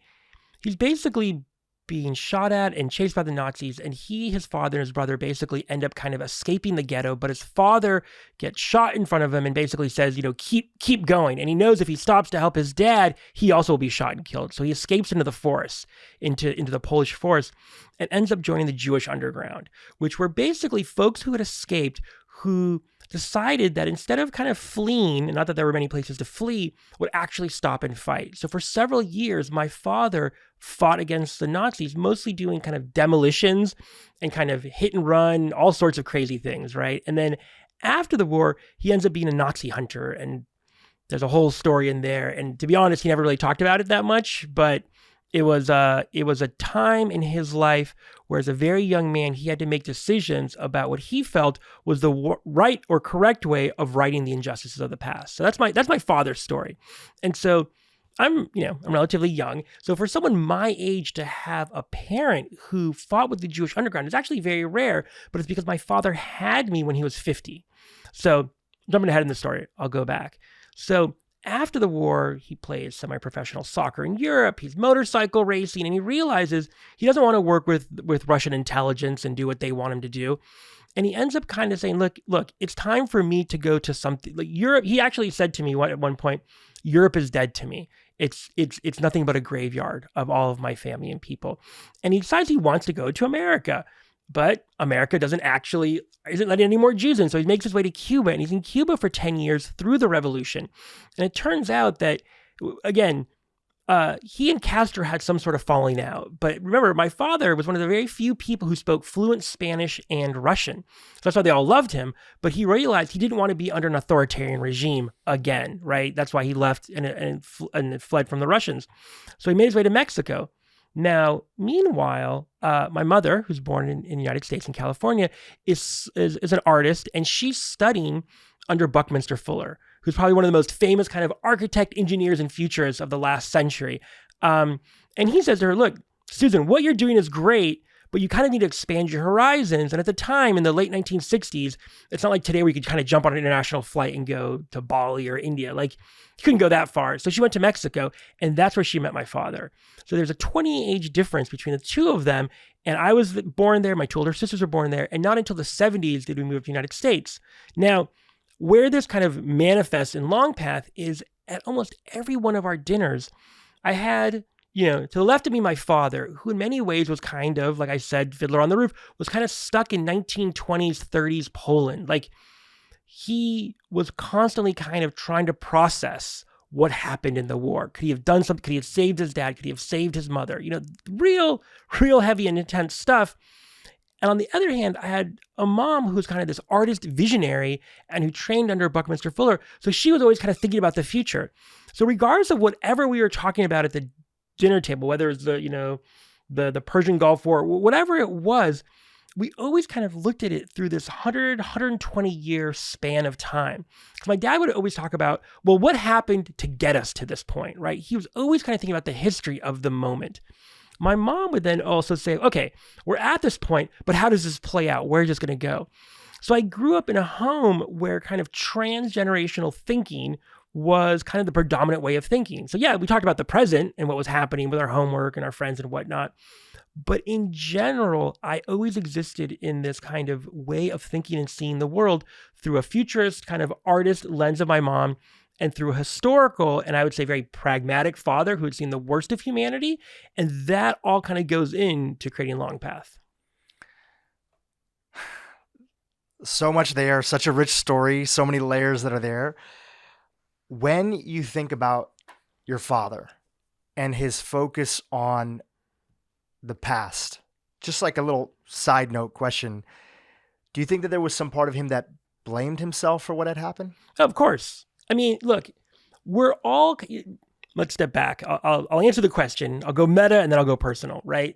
Speaker 1: he's basically being shot at and chased by the Nazis, and his father, and his brother basically end up kind of escaping the ghetto, but his father gets shot in front of him and basically says, keep going. And he knows if he stops to help his dad, he also will be shot and killed. So he escapes into the forest, into the Polish forest, and ends up joining the Jewish underground, which were basically folks who had escaped who decided that instead of kind of fleeing, and not that there were many places to flee, would actually stop and fight. So for several years, my father fought against the Nazis, mostly doing kind of demolitions and kind of hit and run, all sorts of crazy things, right? And then after the war, he ends up being a Nazi hunter, and there's a whole story in there. And to be honest, he never really talked about it that much, but it was a time in his life where, as a very young man, he had to make decisions about what he felt was the right or correct way of righting the injustices of the past. So that's my father's story. And so I'm relatively young. So for someone my age to have a parent who fought with the Jewish underground is actually very rare, but it's because my father had me when he was 50. So jumping ahead in the story, I'll go back. So after the war, he plays semi-professional soccer in Europe. He's motorcycle racing, and he realizes he doesn't want to work with Russian intelligence and do what they want him to do. And he ends up kind of saying, look, it's time for me to go to something like Europe. He actually said to me at one point, Europe is dead to me. It's nothing but a graveyard of all of my family and people. And he decides he wants to go to America. But America isn't letting any more Jews in. So he makes his way to Cuba, and he's in Cuba for 10 years through the revolution. And it turns out that, again, he and Castro had some sort of falling out. But remember, my father was one of the very few people who spoke fluent Spanish and Russian. So that's why they all loved him. But he realized he didn't want to be under an authoritarian regime again, right? That's why he left and fled from the Russians. So he made his way to Mexico. Now, meanwhile, my mother, who's born in the United States in California, is an artist, and she's studying under Buckminster Fuller, who's probably one of the most famous kind of architect, engineers, and futurists of the last century. And he says to her, look, Susan, what you're doing is great, but you kind of need to expand your horizons. And at the time, in the late 1960s, it's not like today where you could kind of jump on an international flight and go to Bali or India. Like, you couldn't go that far. So she went to Mexico, and that's where she met my father. So there's a 20-age difference between the two of them. And I was born there. My two older sisters were born there. And not until the 70s did we move to the United States. Now, where this kind of manifests in Longpath is at almost every one of our dinners, I had, to the left of me, my father, who in many ways was kind of, like I said, Fiddler on the Roof, was kind of stuck in 1920s, 30s Poland. Like, he was constantly kind of trying to process what happened in the war. Could he have done something? Could he have saved his dad? Could he have saved his mother? Real heavy and intense stuff. And on the other hand, I had a mom who was kind of this artist visionary and who trained under Buckminster Fuller. So she was always kind of thinking about the future. So regardless of whatever we were talking about at the dinner table, whether it's the Persian Gulf War, whatever it was, we always kind of looked at it through this 120 year span of time. Because my dad would always talk about, well, what happened to get us to this point, right? He was always kind of thinking about the history of the moment. My mom would then also say, okay, we're at this point, but how does this play out? Where is this going to go? So I grew up in a home where kind of transgenerational thinking was kind of the predominant way of thinking. So yeah, we talked about the present and what was happening with our homework and our friends and whatnot. But in general, I always existed in this kind of way of thinking and seeing the world through a futurist kind of artist lens of my mom and through a historical and I would say very pragmatic father who had seen the worst of humanity. And that all kind of goes into creating Longpath.
Speaker 2: So much there, such a rich story, so many layers that are there. When you think about your father and his focus on the past, just like a little side note question, do you think that there was some part of him that blamed himself for what had happened?
Speaker 1: Of course. I mean, look, let's step back. I'll answer the question. I'll go meta and then I'll go personal, right?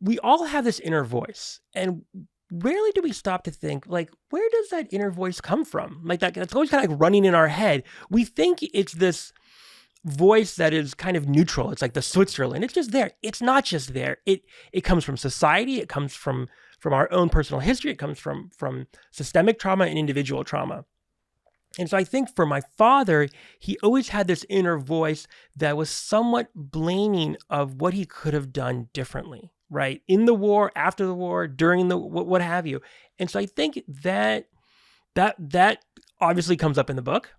Speaker 1: We all have this inner voice and rarely do we stop to think, like, where does that inner voice come from? Like that's always kind of like running in our head. We think it's this voice that is kind of neutral. It's like the Switzerland. It's just there. It's not just there. It comes from society. It comes from our own personal history. It comes from systemic trauma and individual trauma. And so I think for my father, he always had this inner voice that was somewhat blaming of what he could have done differently, right? In the war, after the war, during the what have you. And so I think that obviously comes up in the book.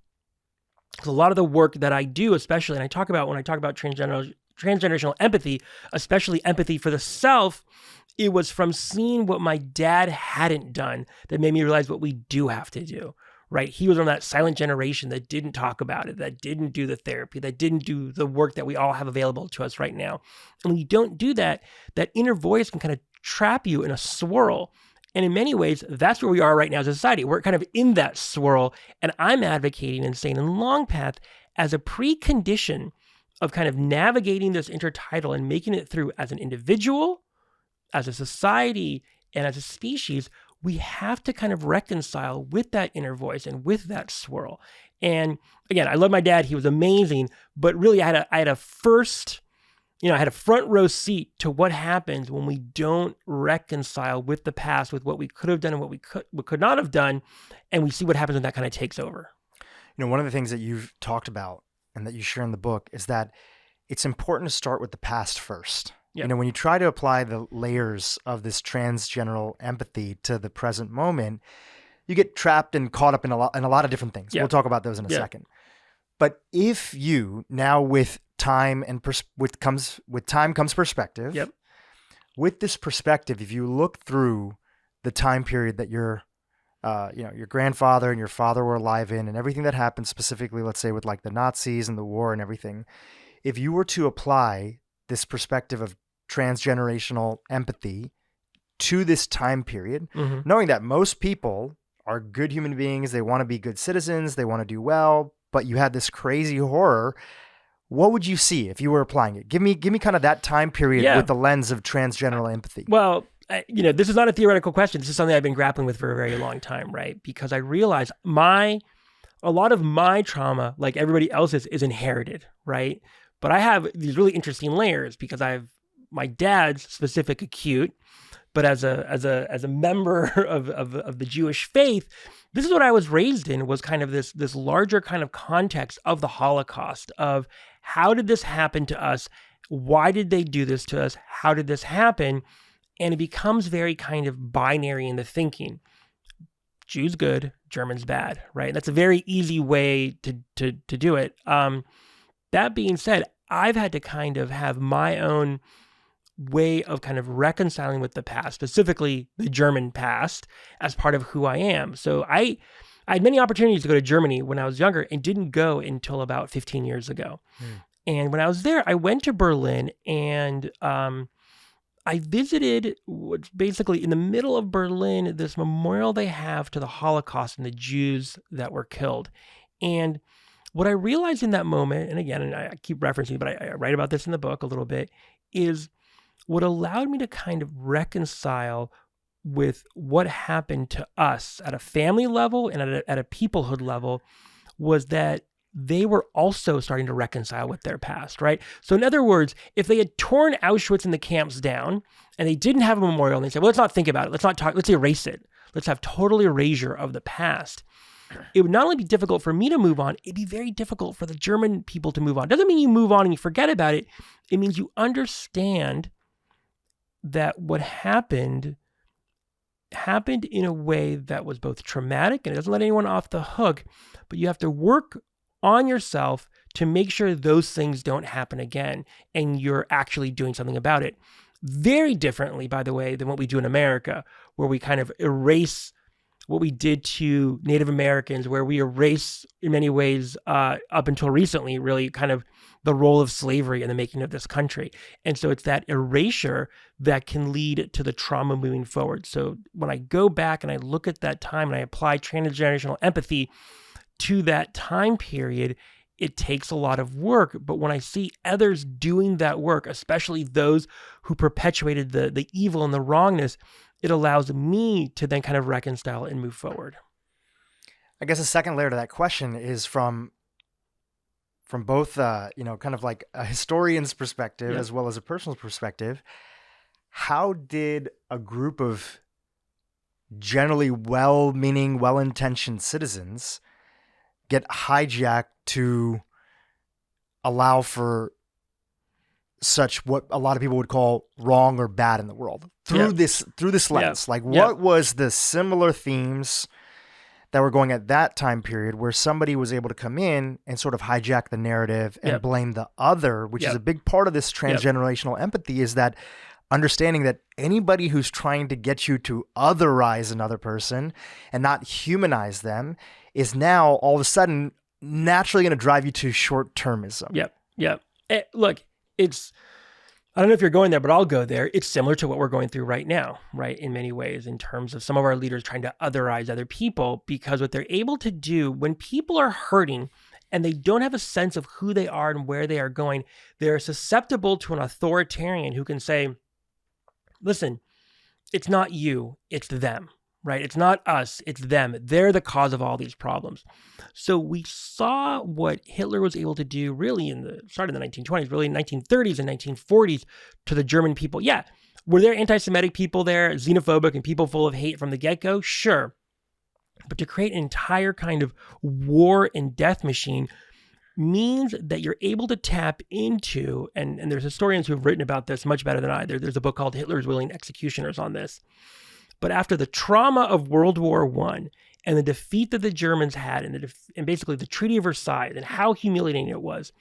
Speaker 1: Because a lot of the work that I do, especially, and when I talk about transgenerational empathy, especially empathy for the self, it was from seeing what my dad hadn't done that made me realize what we do have to do, right? He was on that silent generation that didn't talk about it, that didn't do the therapy, that didn't do the work that we all have available to us right now. And when you don't do that, that inner voice can kind of trap you in a swirl. And in many ways, that's where we are right now as a society. We're kind of in that swirl. And I'm advocating and saying in Longpath, as a precondition of kind of navigating this intertidal and making it through as an individual, as a society, and as a species, we have to kind of reconcile with that inner voice and with that swirl. And again, I love my dad. He was amazing. But really, I had a front row seat to what happens when we don't reconcile with the past, with what we could have done and what we could not have done. And we see what happens when that kind of takes over.
Speaker 2: You know, one of the things that you've talked about and that you share in the book is that it's important to start with the past first. Yep. You know, when you try to apply the layers of this transgeneral empathy to the present moment, you get trapped and caught up in a lot of different things. Yep. We'll talk about those in a second. But if you now with time and with time comes perspective.
Speaker 1: Yep.
Speaker 2: With this perspective, if you look through the time period that your grandfather and your father were alive in, and everything that happened specifically, let's say with like the Nazis and the war and everything, if you were to apply this perspective of transgenerational empathy to this time period, knowing that most people are good human beings, they want to be good citizens, they want to do well, but you had this crazy horror. What would you see if you were applying it? Give me kind of that time period with the lens of transgeneral empathy.
Speaker 1: Well, this is not a theoretical question. This is something I've been grappling with for a very long time, right? Because I realize a lot of my trauma, like everybody else's, is inherited, right? But I have these really interesting layers because I have my dad's specific acute, but as a member of the Jewish faith, this is what I was raised in, was kind of this larger kind of context of the Holocaust, of how did this happen to us? Why did they do this to us? How did this happen? And it becomes very kind of binary in the thinking. Jews good, Germans bad, right? That's a very easy way to do it. That being said, I've had to kind of have my own way of kind of reconciling with the past, specifically the German past, as part of who I am. So I had many opportunities to go to Germany when I was younger and didn't go until about 15 years ago. And when I was there, I went to Berlin and I visited what's basically in the middle of Berlin, this memorial they have to the Holocaust and the Jews that were killed. And what I realized in that moment, and again, and I keep referencing, but I write about this in the book a little bit, is what allowed me to kind of reconcile with what happened to us at a family level and at a peoplehood level was that they were also starting to reconcile with their past, right? So in other words, if they had torn Auschwitz and the camps down and they didn't have a memorial and they said, well, let's not think about it. Let's not talk. Let's erase it. Let's have total erasure of the past. It would not only be difficult for me to move on, it'd be very difficult for the German people to move on. Doesn't mean you move on and you forget about it. It means you understand that what happened in a way that was both traumatic and it doesn't let anyone off the hook, but you have to work on yourself to make sure those things don't happen again and you're actually doing something about it. Very differently, by the way, than what we do in America, where we kind of erase what we did to Native Americans, where we erase, in many ways, up until recently, really kind of the role of slavery in the making of this country. And so it's that erasure that can lead to the trauma moving forward. So when I go back and I look at that time and I apply transgenerational empathy to that time period, it takes a lot of work. But when I see others doing that work, especially those who perpetuated the evil and the wrongness, it allows me to then kind of reconcile and move forward.
Speaker 2: I guess a second layer to that question is from both, kind of like a historian's perspective as well as a personal perspective. How did a group of generally well-meaning, well-intentioned citizens get hijacked to allow for such what a lot of people would call wrong or bad in the world through this lens? Like what was the similar themes that were going at that time period where somebody was able to come in and sort of hijack the narrative and blame the other, which is a big part of this transgenerational empathy, is that understanding that anybody who's trying to get you to otherize another person and not humanize them is now all of a sudden naturally going to drive you to short-termism.
Speaker 1: Look, I don't know if you're going there, but I'll go there. It's similar to what we're going through right now, right? In many ways, in terms of some of our leaders trying to otherize other people, because what they're able to do when people are hurting and they don't have a sense of who they are and where they are going, they're susceptible to an authoritarian who can say, listen, it's not you, it's them. Right? It's not us, it's them. They're the cause of all these problems. So we saw what Hitler was able to do really started in the 1920s, really in the 1930s and 1940s to the German people. Yeah. Were there anti-Semitic people there, xenophobic and people full of hate from the get-go? Sure. But to create an entire kind of war and death machine means that you're able to tap into, and there's historians who have written about this much better than I. There's a book called Hitler's Willing Executioners on this. But after the trauma of World War I and the defeat that the Germans had and basically the Treaty of Versailles and how humiliating it was,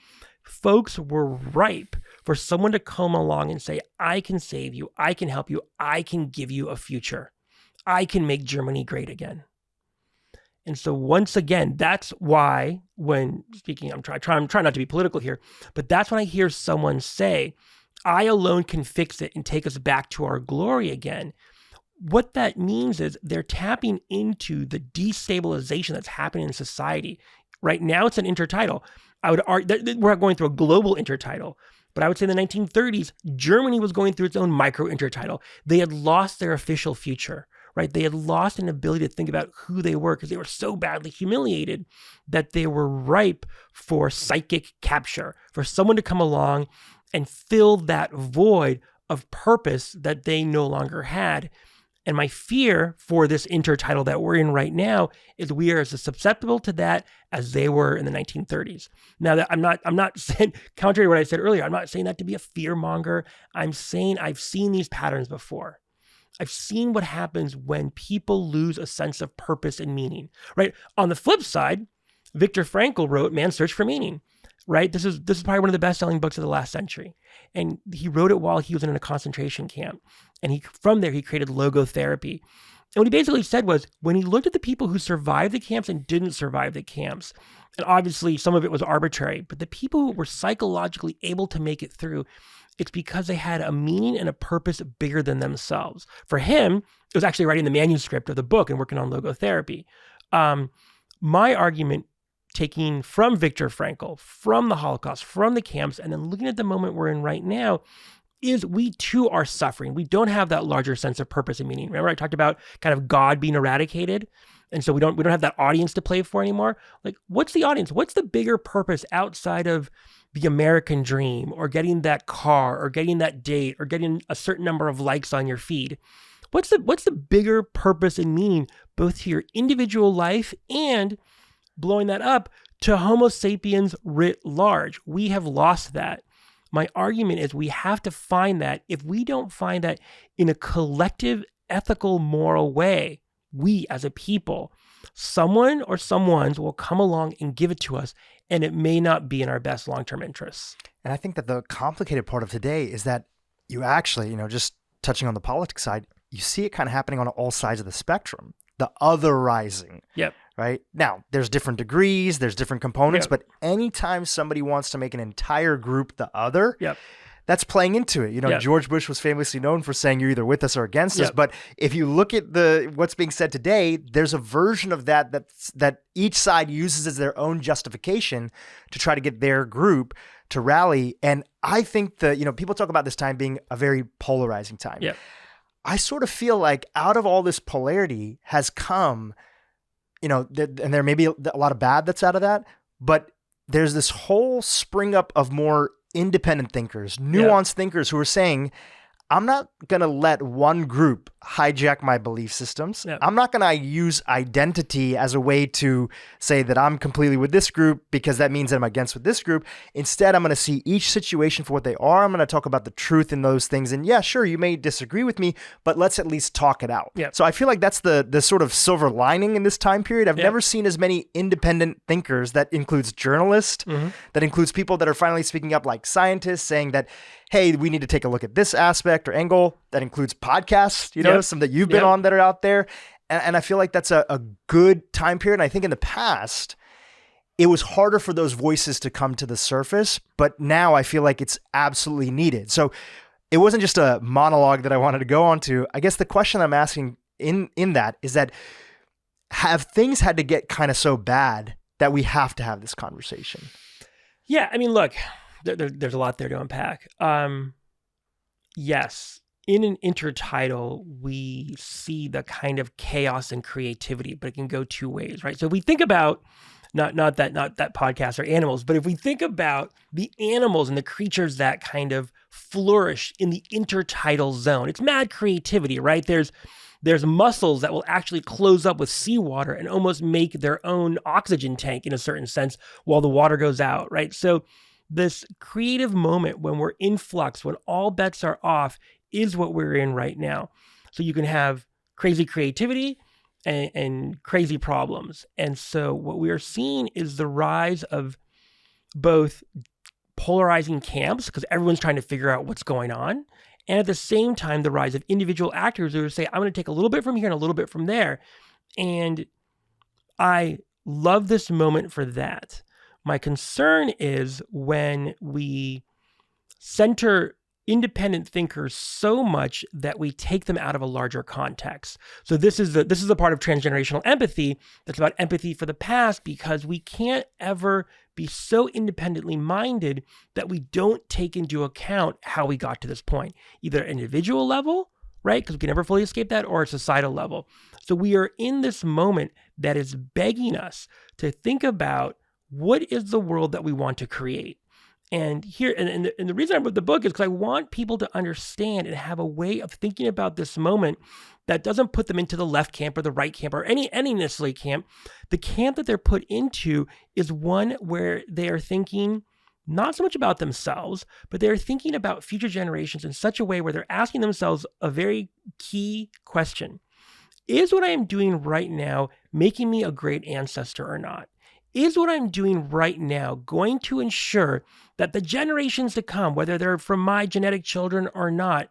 Speaker 1: folks were ripe for someone to come along and say, I can save you, I can help you, I can give you a future. I can make Germany great again. And so once again, that's why when speaking, I'm trying not to be political here, but that's when I hear someone say, I alone can fix it and take us back to our glory again. What that means is they're tapping into the destabilization that's happening in society. Right now, it's an intertidal. I would argue that we're going through a global intertidal, but I would say in the 1930s, Germany was going through its own micro intertidal. They had lost their official future, right? They had lost an ability to think about who they were because they were so badly humiliated that they were ripe for psychic capture, for someone to come along and fill that void of purpose that they no longer had. And my fear for this intertidal that we're in right now is we are as susceptible to that as they were in the 1930s. Now that I'm not saying, contrary to what I said earlier, I'm not saying that to be a fear monger. I'm saying I've seen these patterns before. I've seen what happens when people lose a sense of purpose and meaning, right? On the flip side, Viktor Frankl wrote Man's Search for Meaning, right? This is probably one of the best-selling books of the last century. And he wrote it while he was in a concentration camp. And from there, he created logotherapy. And what he basically said was, when he looked at the people who survived the camps and didn't survive the camps, and obviously some of it was arbitrary, but the people who were psychologically able to make it through, it's because they had a meaning and a purpose bigger than themselves. For him, it was actually writing the manuscript of the book and working on logotherapy. My argument, taking from Viktor Frankl, from the Holocaust, from the camps, and then looking at the moment we're in right now, is we too are suffering. We don't have that larger sense of purpose and meaning. Remember I talked about kind of God being eradicated? And so we don't have that audience to play for anymore. Like, what's the audience? What's the bigger purpose outside of the American dream or getting that car or getting that date or getting a certain number of likes on your feed? What's the bigger purpose and meaning, both to your individual life and blowing that up to Homo sapiens writ large? We have lost that. My argument is we have to find that. If we don't find that in a collective, ethical, moral way, we as a people, someone or someones will come along and give it to us, and it may not be in our best long-term interests.
Speaker 2: And I think that the complicated part of today is that you actually, just touching on the politics side, you see it kind of happening on all sides of the spectrum. The otherizing.
Speaker 1: Yep.
Speaker 2: Right? Now, there's different degrees, there's different components, but anytime somebody wants to make an entire group the other, that's playing into it. George Bush was famously known for saying you're either with us or against us. But if you look at what's being said today, there's a version of that each side uses as their own justification to try to get their group to rally. And I think people talk about this time being a very polarizing time.
Speaker 1: Yeah.
Speaker 2: I sort of feel like out of all this polarity has come, and there may be a lot of bad that's out of that, but there's this whole spring up of more independent thinkers, nuanced thinkers who are saying, I'm not going to let one group hijack my belief systems.
Speaker 1: Yep.
Speaker 2: I'm not going to use identity as a way to say that I'm completely with this group because that means that I'm against with this group. Instead, I'm going to see each situation for what they are. I'm going to talk about the truth in those things. And yeah, sure, you may disagree with me, but let's at least talk it out.
Speaker 1: Yep.
Speaker 2: So I feel like that's the sort of silver lining in this time period. I've never seen as many independent thinkers. That includes journalists, that includes people that are finally speaking up like scientists saying that, hey, we need to take a look at this aspect or angle. That includes podcasts, some that you've been on that are out there. And I feel like that's a good time period. And I think in the past, it was harder for those voices to come to the surface. But now I feel like it's absolutely needed. So it wasn't just a monologue that I wanted to go on to. I guess the question I'm asking in that is that have things had to get kind of so bad that we have to have this conversation?
Speaker 1: Yeah, I mean, look, there's a lot there to unpack. Yes, in an intertidal, we see the kind of chaos and creativity, but it can go two ways, right? So if we think about not that podcast or animals, but if we think about the animals and the creatures that kind of flourish in the intertidal zone, it's mad creativity, right? There's mussels that will actually close up with seawater and almost make their own oxygen tank in a certain sense while the water goes out, right? So this creative moment when we're in flux, when all bets are off, is what we're in right now. So you can have crazy creativity and crazy problems. And so what we are seeing is the rise of both polarizing camps, because everyone's trying to figure out what's going on, and at the same time, the rise of individual actors who say, I'm going to take a little bit from here and a little bit from there. And I love this moment for that. My concern is when we center independent thinkers so much that we take them out of a larger context. So this is the part of transgenerational empathy that's about empathy for the past, because we can't ever be so independently minded that we don't take into account how we got to this point, either at an individual level, right? Because we can never fully escape that, or a societal level. So we are in this moment that is begging us to think about what is the world that we want to create. And here, and the reason I wrote the book is because I want people to understand and have a way of thinking about this moment that doesn't put them into the left camp or the right camp or any necessarily camp. The camp that they're put into is one where they are thinking not so much about themselves, but they're thinking about future generations in such a way where they're asking themselves a very key question. Is what I am doing right now making me a great ancestor or not? Is what I'm doing right now going to ensure that the generations to come, whether they're from my genetic children or not,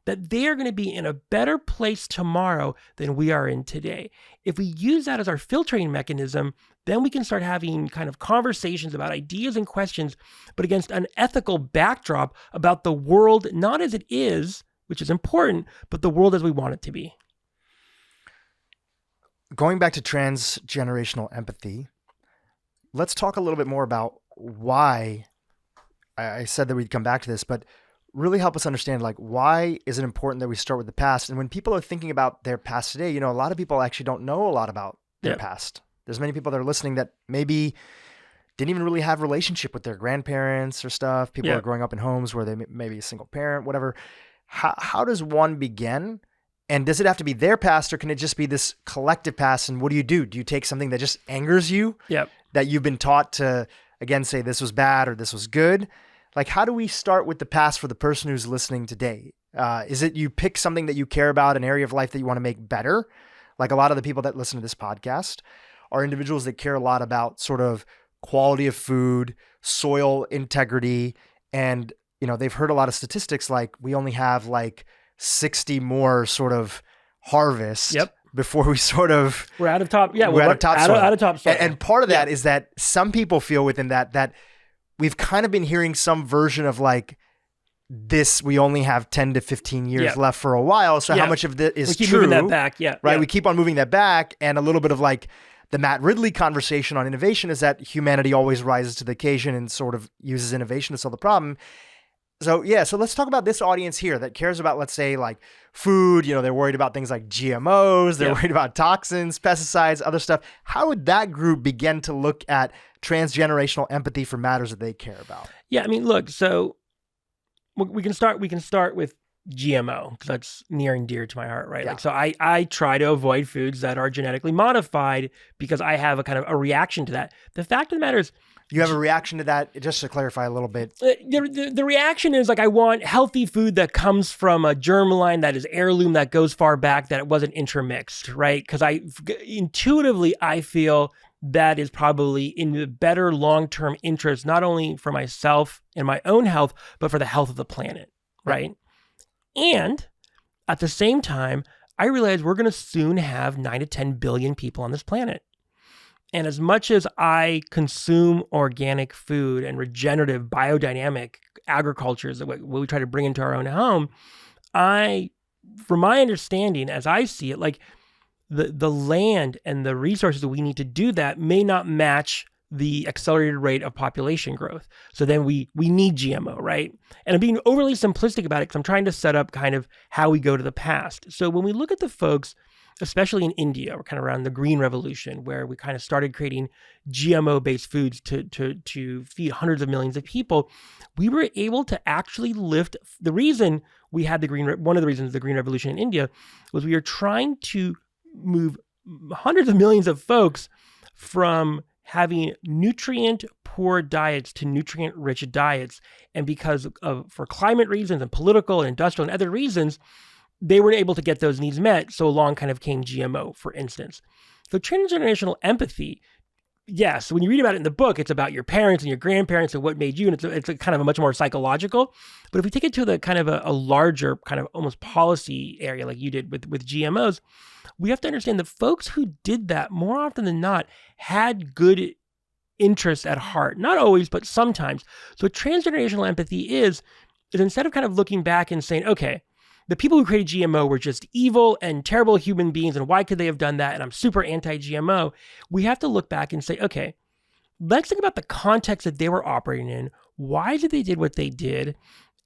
Speaker 1: that they are going to be in a better place tomorrow than we are in today? If we use that as our filtering mechanism, then we can start having kind of conversations about ideas and questions, but against an ethical backdrop about the world, not as it is, which is important, but the world as we want it to be.
Speaker 2: Going back to transgenerational empathy, let's talk a little bit more about why I said that we'd come back to this, but really help us understand, like, why is it important that we start with the past? And when people are thinking about their past today, a lot of people actually don't know a lot about their past. There's many people that are listening that maybe didn't even really have a relationship with their grandparents or stuff. People are growing up in homes where they may be a single parent, whatever. How does one begin? And does it have to be their past, or can it just be this collective past? And what do? Do you take something that just angers you, that you've been taught to, again, say this was bad or this was good? Like, how do we start with the past for the person who's listening today? Is it you pick something that you care about, an area of life that you want to make better? Like a lot of the people that listen to this podcast are individuals that care a lot about sort of quality of food, soil integrity, and they've heard a lot of statistics like we only have like 60 more sort of harvests before we sort of
Speaker 1: we're out of top. Yeah,
Speaker 2: we're out of topsoil.
Speaker 1: Out of topsoil.
Speaker 2: And part of that is that some people feel within that we've kind of been hearing some version of like this. We only have 10 to 15 years left for a while. So how much of this is
Speaker 1: we keep
Speaker 2: true?
Speaker 1: Moving that back.
Speaker 2: Right. We keep on moving that back, and a little bit of like the Matt Ridley conversation on innovation is that humanity always rises to the occasion and sort of uses innovation to solve the problem. So let's talk about this audience here that cares about, let's say, like food. They're worried about things like GMOs. They're worried about toxins, pesticides, other stuff. How would that group begin to look at transgenerational empathy for matters that they care about?
Speaker 1: Yeah, I mean, look, so we can start with GMO, because that's near and dear to my heart, right? Like, so I try to avoid foods that are genetically modified because I have a kind of a reaction to that. The fact of the matter is,
Speaker 2: you have a reaction to that? Just to clarify a little bit.
Speaker 1: The reaction is like, I want healthy food that comes from a germline that is heirloom, that goes far back, that it wasn't intermixed, right? Because intuitively, I feel that is probably in the better long-term interest, not only for myself and my own health, but for the health of the planet, right? And at the same time, I realize we're going to soon have 9 to 10 billion people on this planet. And as much as I consume organic food and regenerative biodynamic agriculture is what we try to bring into our own home, from my understanding, as I see it, like the land and the resources that we need to do that may not match the accelerated rate of population growth. So then we need GMO, right? And I'm being overly simplistic about it because I'm trying to set up kind of how we go to the past. So when we look at the folks, especially in India, we're kind of around the Green Revolution, where we kind of started creating GMO-based foods to feed hundreds of millions of people, we were able to actually lift. The reason we had one of the reasons the Green Revolution in India was we were trying to move hundreds of millions of folks from having nutrient-poor diets to nutrient-rich diets. And because for climate reasons and political and industrial and other reasons, they weren't able to get those needs met. So along kind of came GMO, for instance. So transgenerational empathy, yes, when you read about it in the book, it's about your parents and your grandparents and what made you, and it's a kind of a much more psychological. But if we take it to the kind of a larger kind of almost policy area like you did with GMOs, we have to understand that folks who did that more often than not had good interests at heart. Not always, but sometimes. So transgenerational empathy is instead of kind of looking back and saying, okay, the people who created GMO were just evil and terrible human beings, and why could they have done that? And I'm super anti-GMO. We have to look back and say, okay, let's think about the context that they were operating in. Why did they did what they did?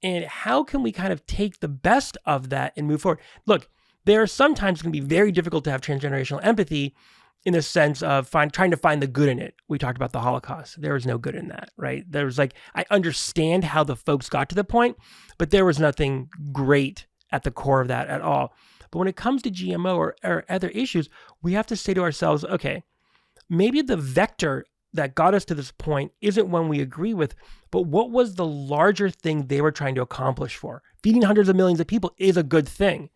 Speaker 1: And how can we kind of take the best of that and move forward? Look, there are sometimes going to be very difficult to have transgenerational empathy in the sense of trying to find the good in it. We talked about the Holocaust. There was no good in that, right? There was I understand how the folks got to the point, but there was nothing great at the core of that at all. But when it comes to GMO or other issues, we have to say to ourselves, okay, maybe the vector that got us to this point isn't one we agree with, but what was the larger thing they were trying to accomplish for? Feeding hundreds of millions of people is a good thing.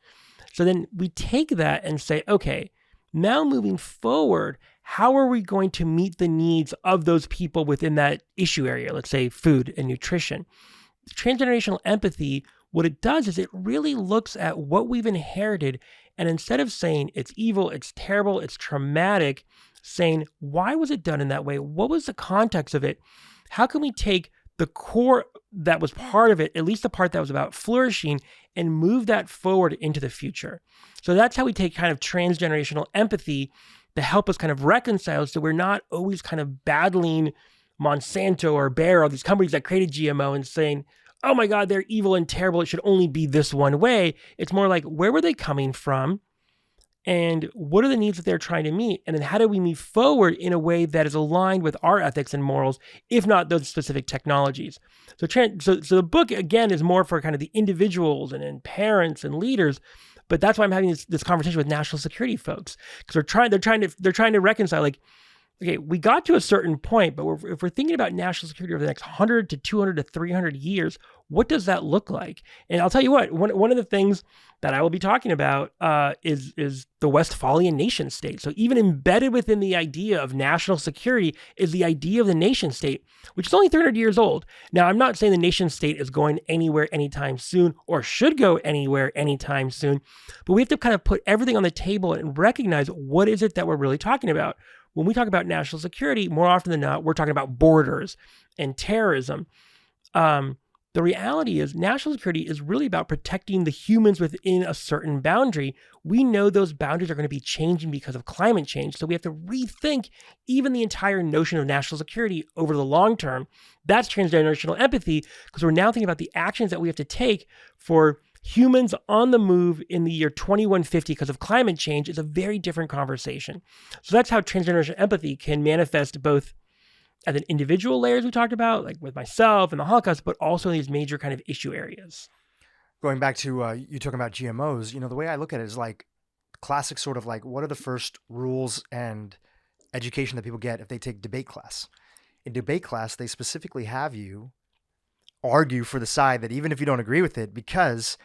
Speaker 1: So then we take that and say, okay, now moving forward, how are we going to meet the needs of those people within that issue area? Let's say food and nutrition. Transgenerational empathy, what it does is it really looks at what we've inherited, and instead of saying it's evil, it's terrible, it's traumatic, saying, why was it done in that way? What was the context of it? How can we take the core that was part of it, at least the part that was about flourishing, and move that forward into the future? So that's how we take kind of transgenerational empathy to help us kind of reconcile, so we're not always kind of battling Monsanto or Bayer, all these companies that created GMO, and saying, oh my God, they're evil and terrible, it should only be this one way. It's more like, where were they coming from? And what are the needs that they're trying to meet? And then how do we move forward in a way that is aligned with our ethics and morals, if not those specific technologies? So the book, again, is more for kind of the individuals and parents and leaders. But that's why I'm having this conversation with national security folks, because they're trying to reconcile, like, okay, we got to a certain point, but if we're thinking about national security over the next 100 to 200 to 300 years, what does that look like? And I'll tell you what, one of the things that I will be talking about is the Westphalian nation state. So even embedded within the idea of national security is the idea of the nation state, which is only 300 years old. Now, I'm not saying the nation state is going anywhere anytime soon or should go anywhere anytime soon, but we have to kind of put everything on the table and recognize what is it that we're really talking about. When we talk about national security, more often than not, we're talking about borders and terrorism. The reality is national security is really about protecting the humans within a certain boundary. We know those boundaries are going to be changing because of climate change. So we have to rethink even the entire notion of national security over the long term. That's transgenerational empathy, because we're now thinking about the actions that we have to take for humans on the move in the year 2150 because of climate change. Is a very different conversation. So that's how transgenerational empathy can manifest both at an individual layers we talked about, like with myself and the Holocaust, but also in these major kind of issue areas.
Speaker 2: Going back to you talking about GMOs, the way I look at it is like classic sort of like, what are the first rules and education that people get if they take debate class? In debate class, they specifically have you argue for the side that even if you don't agree with it, because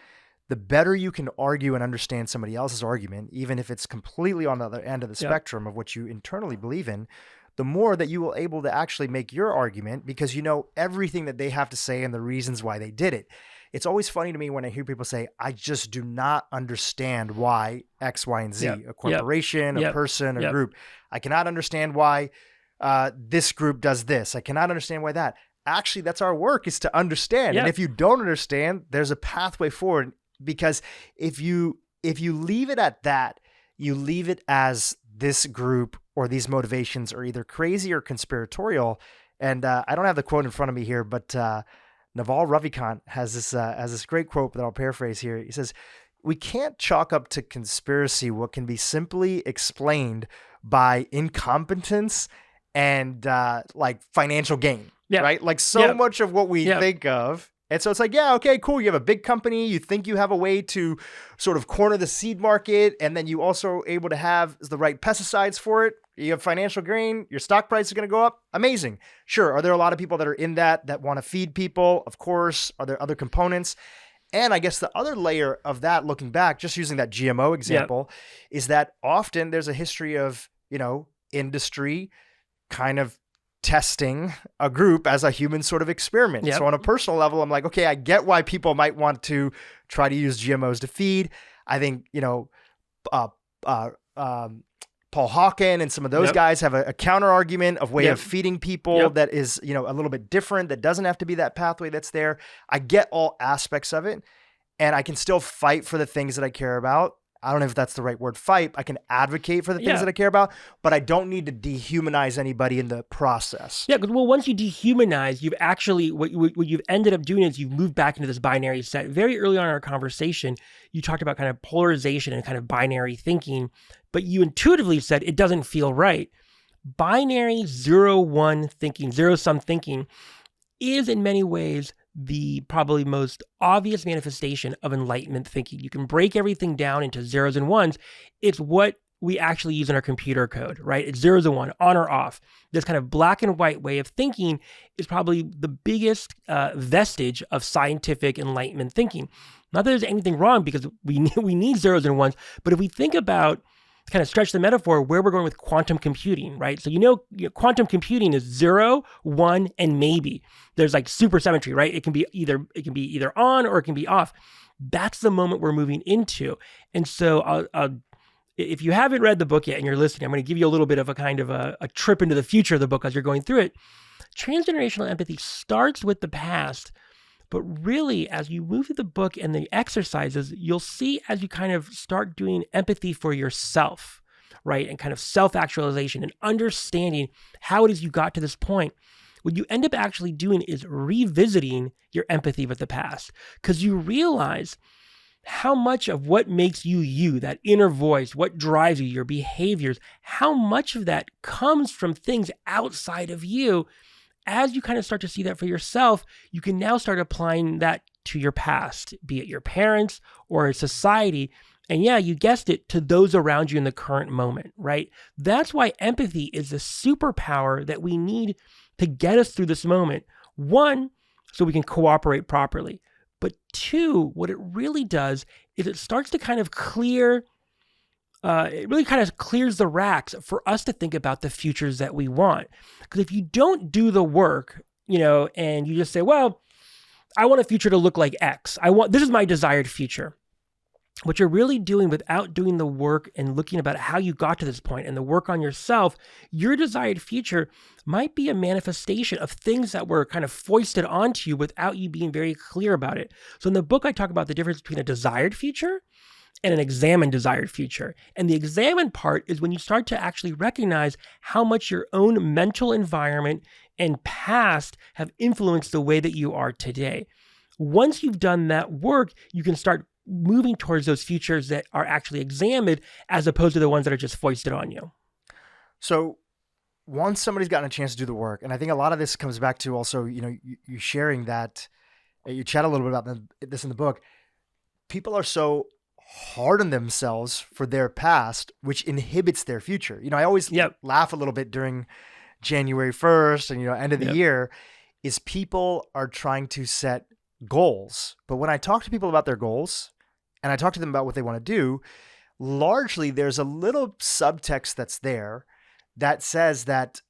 Speaker 2: the better you can argue and understand somebody else's argument, even if it's completely on the other end of the spectrum of what you internally believe in, the more that you will able to actually make your argument, because you know everything that they have to say and the reasons why they did it. It's always funny to me when I hear people say, I just do not understand why X, Y, and Z, a corporation, a person, a group. I cannot understand why this group does this. I cannot understand why that. Actually, that's our work, is to understand. And if you don't understand, there's a pathway forward, because if you leave it at that, you leave it as this group or these motivations are either crazy or conspiratorial. And I don't have the quote in front of me here, but Naval Ravikant has this great quote that I'll paraphrase here. He says, "We can't chalk up to conspiracy what can be simply explained by incompetence and like financial gain." Right? Like so much of what we think of. And so it's like, yeah, okay, cool. You have a big company. You think you have a way to sort of corner the seed market. And then you also are able to have the right pesticides for it. You have financial gain. Your stock price is going to go up. Amazing. Sure. Are there a lot of people that are in that want to feed people? Of course. Are there other components? And I guess the other layer of that, looking back, just using that GMO example, is that often there's a history of, industry kind of testing a group as a human sort of experiment. So on a personal level, I'm like, okay, I get why people might want to try to use GMOs to feed. I think, Paul Hawken and some of those guys have a counter argument of way of feeding people that is, a little bit different, that doesn't have to be that pathway that's there. I get all aspects of it, and I can still fight for the things that I care about. I don't know if that's the right word, fight. I can advocate for the things that I care about, but I don't need to dehumanize anybody in the process. Yeah,
Speaker 1: because once you dehumanize, you've actually, what you've ended up doing is you've moved back into this binary set. Very early on in our conversation, you talked about kind of polarization and kind of binary thinking, but you intuitively said it doesn't feel right. Binary 0-1 thinking, zero-sum thinking is in many ways the probably most obvious manifestation of Enlightenment thinking. You can break everything down into zeros and ones. It's what we actually use in our computer code, right? It's zeros and one, on or off. This kind of black and white way of thinking is probably the biggest vestige of scientific Enlightenment thinking. Not that there's anything wrong, because we need zeros and ones, but if we think about, kind of stretch the metaphor, where we're going with quantum computing, right? So quantum computing is 0, 1, and maybe. There's like supersymmetry, right? It can be either on or it can be off. That's the moment we're moving into. And so if you haven't read the book yet and you're listening, I'm going to give you a little bit of a kind of a trip into the future of the book as you're going through it. Transgenerational empathy starts with the past, but really, as you move through the book and the exercises, you'll see as you kind of start doing empathy for yourself, right? And kind of self-actualization and understanding how it is you got to this point. what you end up actually doing is revisiting your empathy with the past, because you realize how much of what makes you you, that inner voice, what drives you, your behaviors, how much of that comes from things outside of you. As you kind of start to see that for yourself, you can now start applying that to your past, be it your parents or society. And yeah, you guessed it, to those around you in the current moment, right? That's why empathy is the superpower that we need to get us through this moment. One, so we can cooperate properly. But two, what it really does is it starts to kind of clears the racks for us to think about the futures that we want. Because if you don't do the work, and you just say, well, I want a future to look like X. This is my desired future. What you're really doing without doing the work and looking about how you got to this point and the work on yourself, your desired future might be a manifestation of things that were kind of foisted onto you without you being very clear about it. So in the book, I talk about the difference between a desired future and an examined desired future. And the examined part is when you start to actually recognize how much your own mental environment and past have influenced the way that you are today. Once you've done that work, you can start moving towards those futures that are actually examined as opposed to the ones that are just foisted on you.
Speaker 2: So once somebody's gotten a chance to do the work, and I think a lot of this comes back to also, you sharing that, you chat a little bit about this in the book, people are so hard on themselves for their past, which inhibits their future. I always laugh a little bit during January 1st and, end of the year, is people are trying to set goals. But when I talk to people about their goals and I talk to them about what they want to do, largely there's a little subtext that's there that says that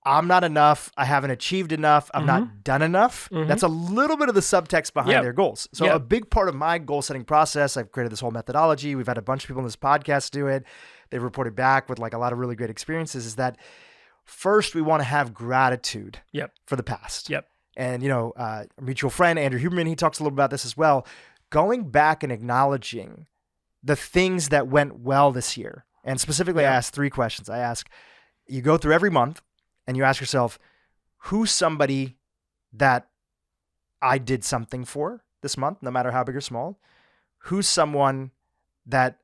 Speaker 2: I'm not enough, I haven't achieved enough, I've not done enough. That's a little bit of the subtext behind their goals. So a big part of my goal setting process, I've created this whole methodology. We've had a bunch of people on this podcast do it. They've reported back with like a lot of really great experiences, is that first we want to have gratitude for the past. And, a mutual friend, Andrew Huberman, he talks a little about this as well. Going back and acknowledging the things that went well this year. And specifically, I ask 3 questions. I ask, you go through every month and you ask yourself, who's somebody that I did something for this month, no matter how big or small? Who's someone that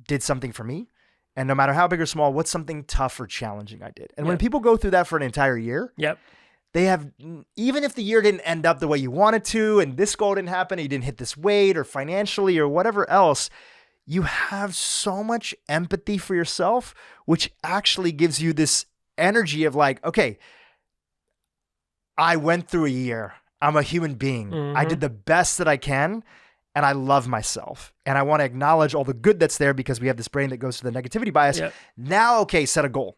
Speaker 2: did something for me? And no matter how big or small, what's something tough or challenging I did? And when people go through that for an entire year, they have, even if the year didn't end up the way you wanted to, and this goal didn't happen, you didn't hit this weight or financially or whatever else, you have so much empathy for yourself, which actually gives you this energy of like, okay, I went through a year. I'm a human being. I did the best that I can, and I love myself. And I want to acknowledge all the good that's there, because we have this brain that goes to the negativity bias. Now, okay, set a goal.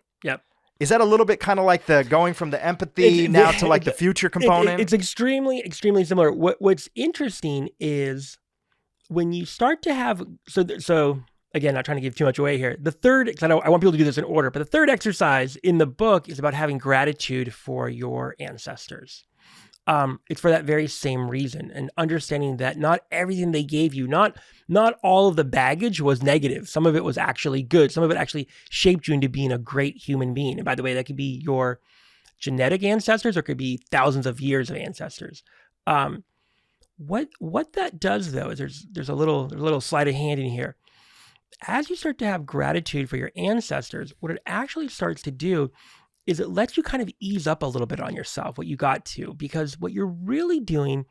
Speaker 2: Is that a little bit kind of like the going from the empathy to like the future component? It's
Speaker 1: extremely, extremely similar. What's interesting is when you start to have, so again, not trying to give too much away here. The third, because I want people to do this in order, but the third exercise in the book is about having gratitude for your ancestors. It's for that very same reason, and understanding that not everything they gave you, not all of the baggage was negative. Some of it was actually good. Some of it actually shaped you into being a great human being. And by the way, that could be your genetic ancestors, or it could be thousands of years of ancestors. What that does though is there's a little sleight of hand in here. As you start to have gratitude for your ancestors, what it actually starts to do is it lets you kind of ease up a little bit on yourself, what you got to, because what you're really doing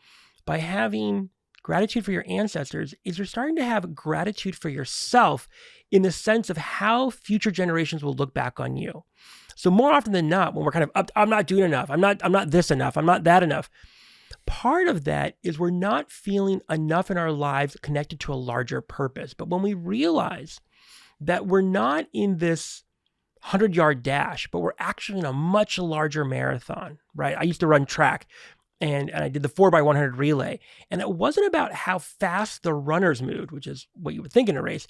Speaker 1: by having gratitude for your ancestors is you're starting to have gratitude for yourself in the sense of how future generations will look back on you. So more often than not, when we're kind of, I'm not doing enough, I'm not this enough, I'm not that enough. Part of that is we're not feeling enough in our lives connected to a larger purpose. But when we realize that we're not in this 100-yard dash, but we're actually in a much larger marathon, right? I used to run track, and I did the 4x100 relay. And it wasn't about how fast the runners moved, which is what you would think in a race.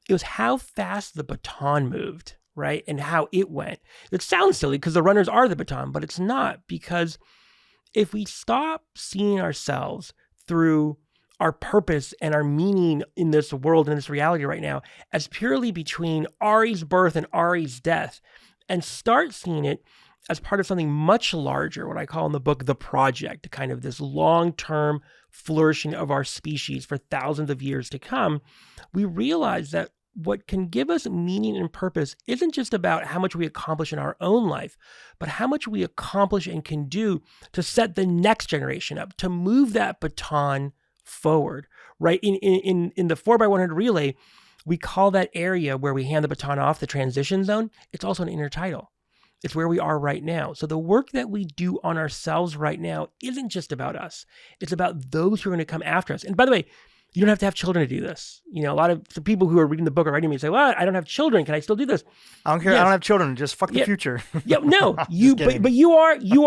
Speaker 1: It was how fast the baton moved, right? And how it went. It sounds silly because the runners are the baton, but it's not, because if we stop seeing ourselves through our purpose and our meaning in this world, in this reality right now, as purely between Ari's birth and Ari's death, and start seeing it as part of something much larger, what I call in the book, the project, kind of this long-term flourishing of our species for thousands of years to come, we realize that what can give us meaning and purpose isn't just about how much we accomplish in our own life, but how much we accomplish and can do to set the next generation up, to move that baton forward, right? In the 4x100 relay, we call that area where we hand the baton off, the transition zone. It's also an intertidal. It's where we are right now. So the work that we do on ourselves right now isn't just about us. It's about those who are going to come after us. And by the way, you don't have to have children to do this. You know, a lot of the people who are reading the book are writing me and say, well, I don't have children. Can I still do this?
Speaker 2: I don't care.
Speaker 1: Yes.
Speaker 2: I don't have children. Just fuck the future.
Speaker 1: Yeah, no, but you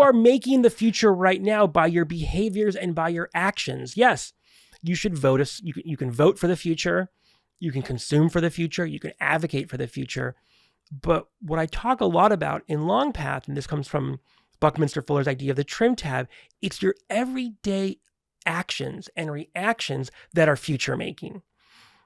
Speaker 1: are making the future right now by your behaviors and by your actions. Yes, you should vote. You can vote for the future. You can consume for the future. You can advocate for the future. But what I talk a lot about in Longpath, and this comes from Buckminster Fuller's idea of the trim tab, it's your everyday actions and reactions that are future making.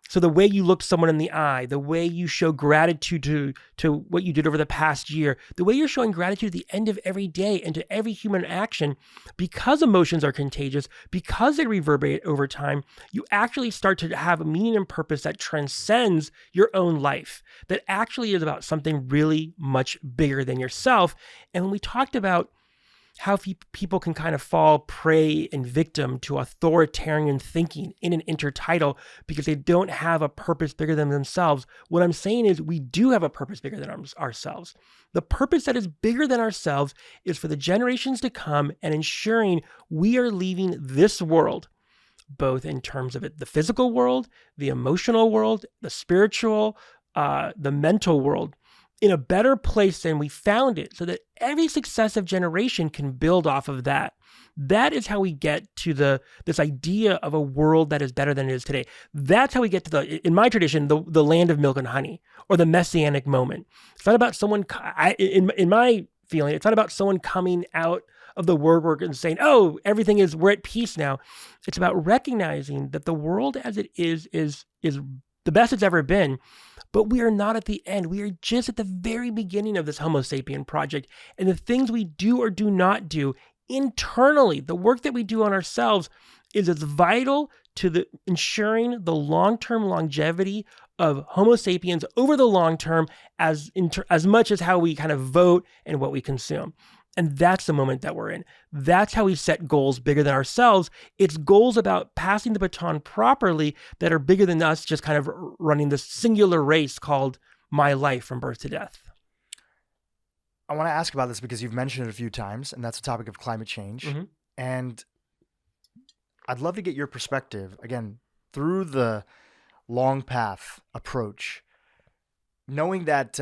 Speaker 1: So the way you look someone in the eye, the way you show gratitude to what you did over the past year, the way you're showing gratitude at the end of every day and to every human action, because emotions are contagious, because they reverberate over time, you actually start to have a meaning and purpose that transcends your own life, that actually is about something really much bigger than yourself. And when we talked about how people can kind of fall prey and victim to authoritarian thinking in an intertidal because they don't have a purpose bigger than themselves. What I'm saying is we do have a purpose bigger than ourselves. The purpose that is bigger than ourselves is for the generations to come and ensuring we are leaving this world, both in terms of the physical world, the emotional world, the spiritual, the mental world, in a better place than we found it, so that every successive generation can build off of that. That is how we get to this idea of a world that is better than it is today. That's how we get to in my tradition, the land of milk and honey, or the messianic moment. It's not about someone, in my feeling, it's not about someone coming out of the word work and saying, oh, we're at peace now. It's about recognizing that the world as it is the best it's ever been. But we are not at the end. We are just at the very beginning of this Homo sapien project. And the things we do or do not do internally, the work that we do on ourselves, is as vital to ensuring the long-term longevity of Homo sapiens over the long term as much as how we kind of vote and what we consume. And that's the moment that we're in. That's how we set goals bigger than ourselves. It's goals about passing the baton properly that are bigger than us, just kind of running this singular race called my life from birth to death.
Speaker 2: I want to ask about this because you've mentioned it a few times, and that's the topic of climate change. Mm-hmm. And I'd love to get your perspective, again, through the Longpath approach, knowing that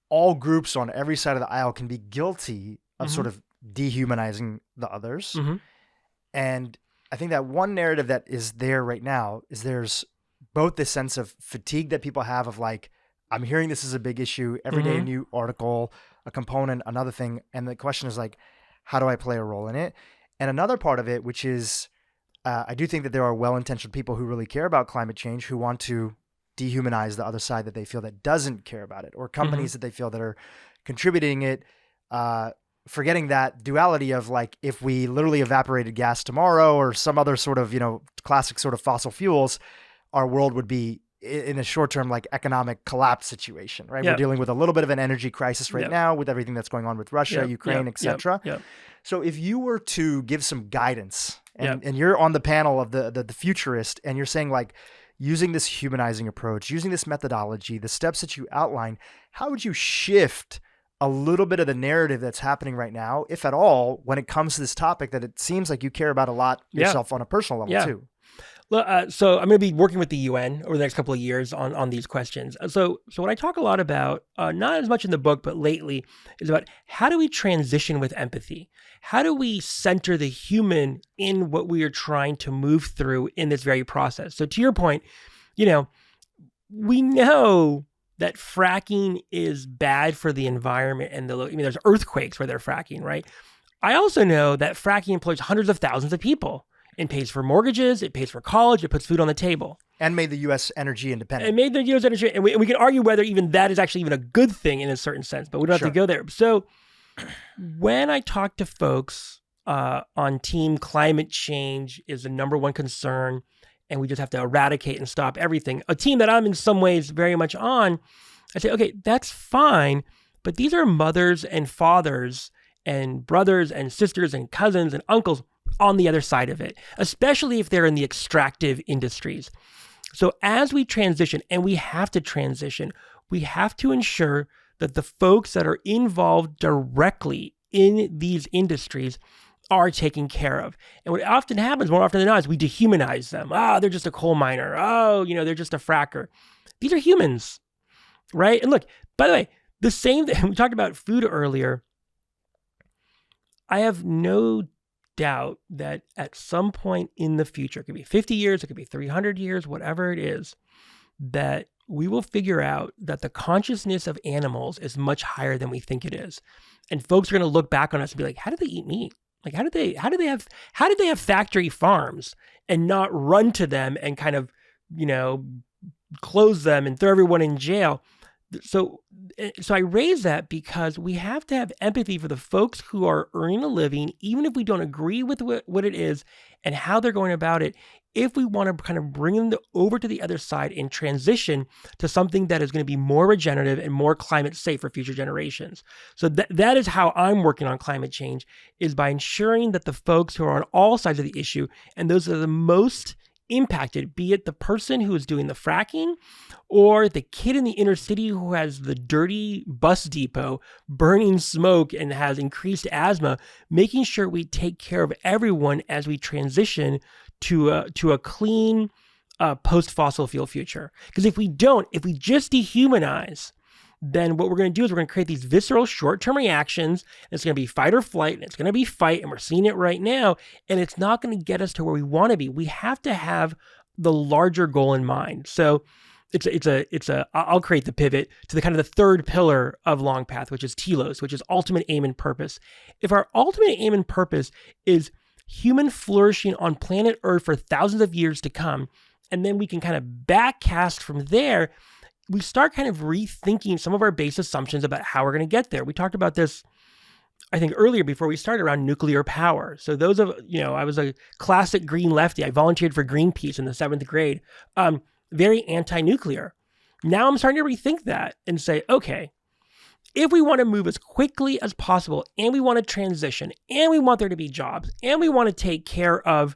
Speaker 2: all groups on every side of the aisle can be guilty of sort of dehumanizing the others. Mm-hmm. And I think that one narrative that is there right now is there's both this sense of fatigue that people have of like, I'm hearing this is a big issue, every day a new article, a component, another thing. And the question is like, how do I play a role in it? And another part of it, which is, I do think that there are well-intentioned people who really care about climate change who want to dehumanize the other side that they feel that doesn't care about it, or companies that they feel that are contributing it, forgetting that duality of like, if we literally evaporated gas tomorrow or some other sort of, classic sort of fossil fuels, our world would be in a short-term like economic collapse situation, right? Yep. We're dealing with a little bit of an energy crisis right now with everything that's going on with Russia, Ukraine, etc. So if you were to give some guidance and you're on the panel of the futurist and you're saying like, using this humanizing approach, using this methodology, the steps that you outline, how would you shift a little bit of the narrative that's happening right now, if at all, when it comes to this topic that it seems like you care about a lot yourself on a personal level too?
Speaker 1: So I'm going to be working with the UN over the next couple of years on these questions. So what I talk a lot about, not as much in the book, but lately, is about how do we transition with empathy? How do we center the human in what we are trying to move through in this very process? So to your point, we know that fracking is bad for the environment and there's earthquakes where they're fracking, right? I also know that fracking employs hundreds of thousands of people. It pays for mortgages, it pays for college, it puts food on the table.
Speaker 2: And made the U.S. energy independent.
Speaker 1: And made the U.S. energy, and we can argue whether even that is actually even a good thing in a certain sense, but we don't have to go there. So When I talk to folks on team climate change is the number one concern, and we just have to eradicate and stop everything, a team that I'm in some ways very much on, I say, okay, that's fine, but these are mothers and fathers and brothers and sisters and cousins and uncles on the other side of it, especially if they're in the extractive industries. So as we transition, and we have to transition, we have to ensure that the folks that are involved directly in these industries are taken care of. And what often happens, more often than not, is we dehumanize them. Oh, they're just a coal miner. Oh, they're just a fracker. These are humans, right? And look, by the way, the same thing, we talked about food earlier. I have no doubt that at some point in the future, it could be 50 years, it could be 300 years, whatever it is, that we will figure out that the consciousness of animals is much higher than we think it is. And folks are going to look back on us and be like, how did they eat meat? Like, how did they have factory farms and not run to them and kind of, close them and throw everyone in jail? So I raise that because we have to have empathy for the folks who are earning a living, even if we don't agree with what it is and how they're going about it, if we want to kind of bring them over to the other side and transition to something that is going to be more regenerative and more climate safe for future generations. So that is how I'm working on climate change, is by ensuring that the folks who are on all sides of the issue, and those are the most impacted, be it the person who is doing the fracking or the kid in the inner city who has the dirty bus depot burning smoke and has increased asthma, making sure we take care of everyone as we transition to a clean post-fossil fuel future. Because if we just dehumanize, then what we're going to do is we're going to create these visceral short-term reactions. And it's going to be fight or flight, and it's going to be fight, and we're seeing it right now. And it's not going to get us to where we want to be. We have to have the larger goal in mind. So I'll create the pivot to the kind of the third pillar of Longpath, which is telos, which is ultimate aim and purpose. If our ultimate aim and purpose is human flourishing on planet Earth for thousands of years to come, and then we can kind of backcast from there, we start kind of rethinking some of our base assumptions about how we're going to get there. We talked about this, I think, earlier before we started, around nuclear power. So those of, I was a classic green lefty. I volunteered for Greenpeace in the 7th grade, very anti-nuclear. Now I'm starting to rethink that and say, okay, if we want to move as quickly as possible, and we want to transition, and we want there to be jobs, and we want to take care of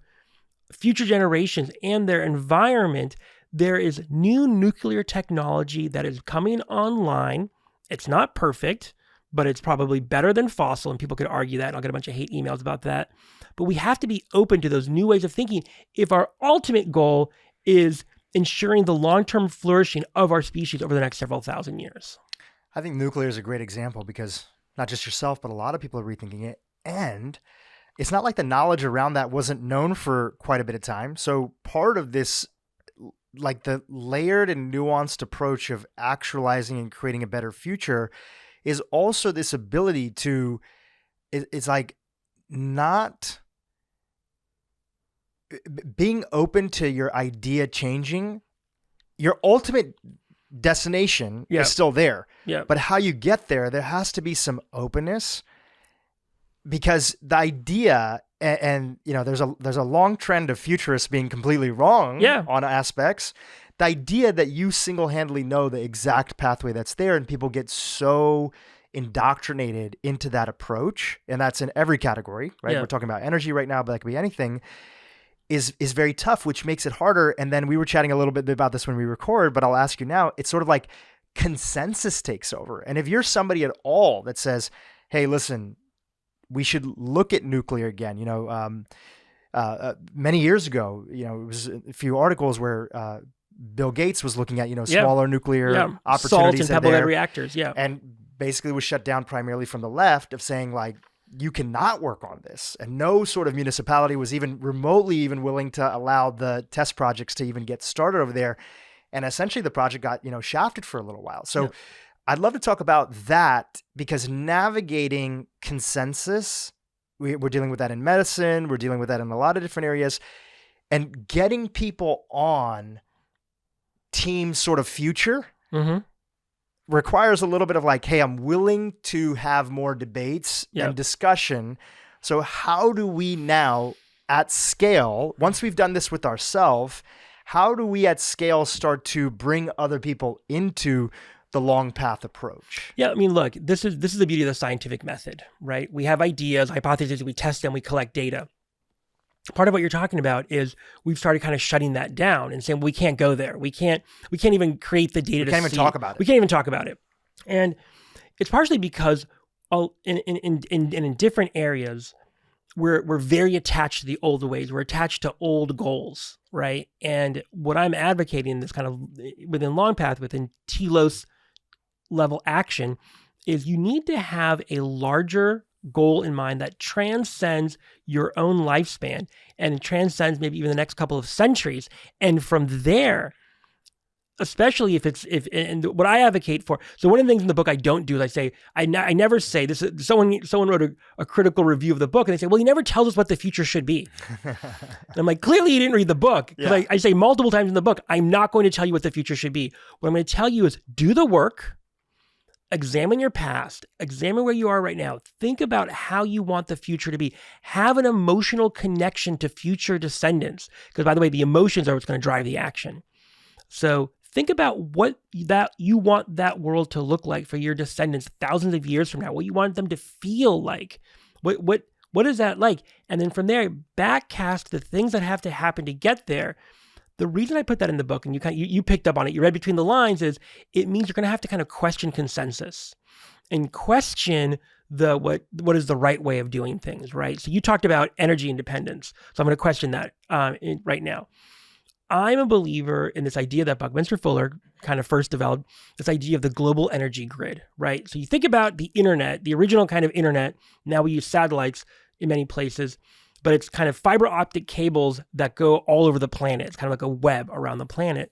Speaker 1: future generations and their environment, there is new nuclear technology that is coming online. It's not perfect, but it's probably better than fossil, and people could argue that, and I'll get a bunch of hate emails about that. But we have to be open to those new ways of thinking if our ultimate goal is ensuring the long-term flourishing of our species over the next several thousand years.
Speaker 2: I think nuclear is a great example because not just yourself, but a lot of people are rethinking it. And it's not like the knowledge around that wasn't known for quite a bit of time. So part of this, like the layered and nuanced approach of actualizing and creating a better future, is also this ability to, it's like not being open to your idea changing. Your ultimate destination is still there. Yeah. But how you get there has to be some openness, because the idea, and there's a long trend of futurists being completely wrong on aspects. The idea that you single-handedly know the exact pathway that's there, and people get so indoctrinated into that approach, and that's in every category, right? Yeah. We're talking about energy right now, but that could be anything, is very tough, which makes it harder. And then we were chatting a little bit about this when we record, but I'll ask you now, it's sort of like consensus takes over. And if you're somebody at all that says, hey, listen, we should look at nuclear again. Many years ago, it was a few articles where Bill Gates was looking at, smaller nuclear opportunities.
Speaker 1: Salt and pebble-head reactors,
Speaker 2: and basically was shut down primarily from the left of saying, like, you cannot work on this. And no sort of municipality was even remotely even willing to allow the test projects to even get started over there. And essentially the project got, shafted for a little while. So I'd love to talk about that, because navigating consensus, we're dealing with that in medicine, we're dealing with that in a lot of different areas, and getting people on team sort of future requires a little bit of like, hey, I'm willing to have more debates and discussion. So how do we now at scale, once we've done this with ourselves, how do we at scale start to bring other people into the Longpath approach?
Speaker 1: Yeah, I mean, look, this is the beauty of the scientific method, right? We have ideas, hypotheses, we test them, we collect data. Part of what you're talking about is we've started kind of shutting that down and saying, well, we can't go there. We can't even create the data.
Speaker 2: We can't even talk about it.
Speaker 1: We can't even talk about it. And it's partially because in different areas, we're very attached to the old ways. We're attached to old goals, right? And what I'm advocating this kind of within Longpath, within telos level action, is you need to have a larger goal in mind that transcends your own lifespan and transcends maybe even the next couple of centuries. And from there, especially and what I advocate for. So one of the things in the book I don't do is I say, I never say this. Someone wrote a critical review of the book and they say, well, he never tells us what the future should be. And I'm like, clearly you didn't read the book. Because I say multiple times in the book, I'm not going to tell you what the future should be. What I'm going to tell you is do the work, examine your past, examine where you are right now. Think about how you want the future to be. Have an emotional connection to future descendants. Because by the way, the emotions are what's going to drive the action. So think about what that you want that world to look like for your descendants thousands of years from now, what you want them to feel like. What is that like? And then from there, backcast the things that have to happen to get there. The reason I put that in the book, and you picked up on it, you read between the lines, is it means you're going to have to kind of question consensus and question what is the right way of doing things, right? So you talked about energy independence. So I'm going to question that right now. I'm a believer in this idea that Buckminster Fuller kind of first developed, this idea of the global energy grid, right? So you think about the internet, the original kind of internet. Now we use satellites in many places, but it's kind of fiber optic cables that go all over the planet. It's kind of like a web around the planet.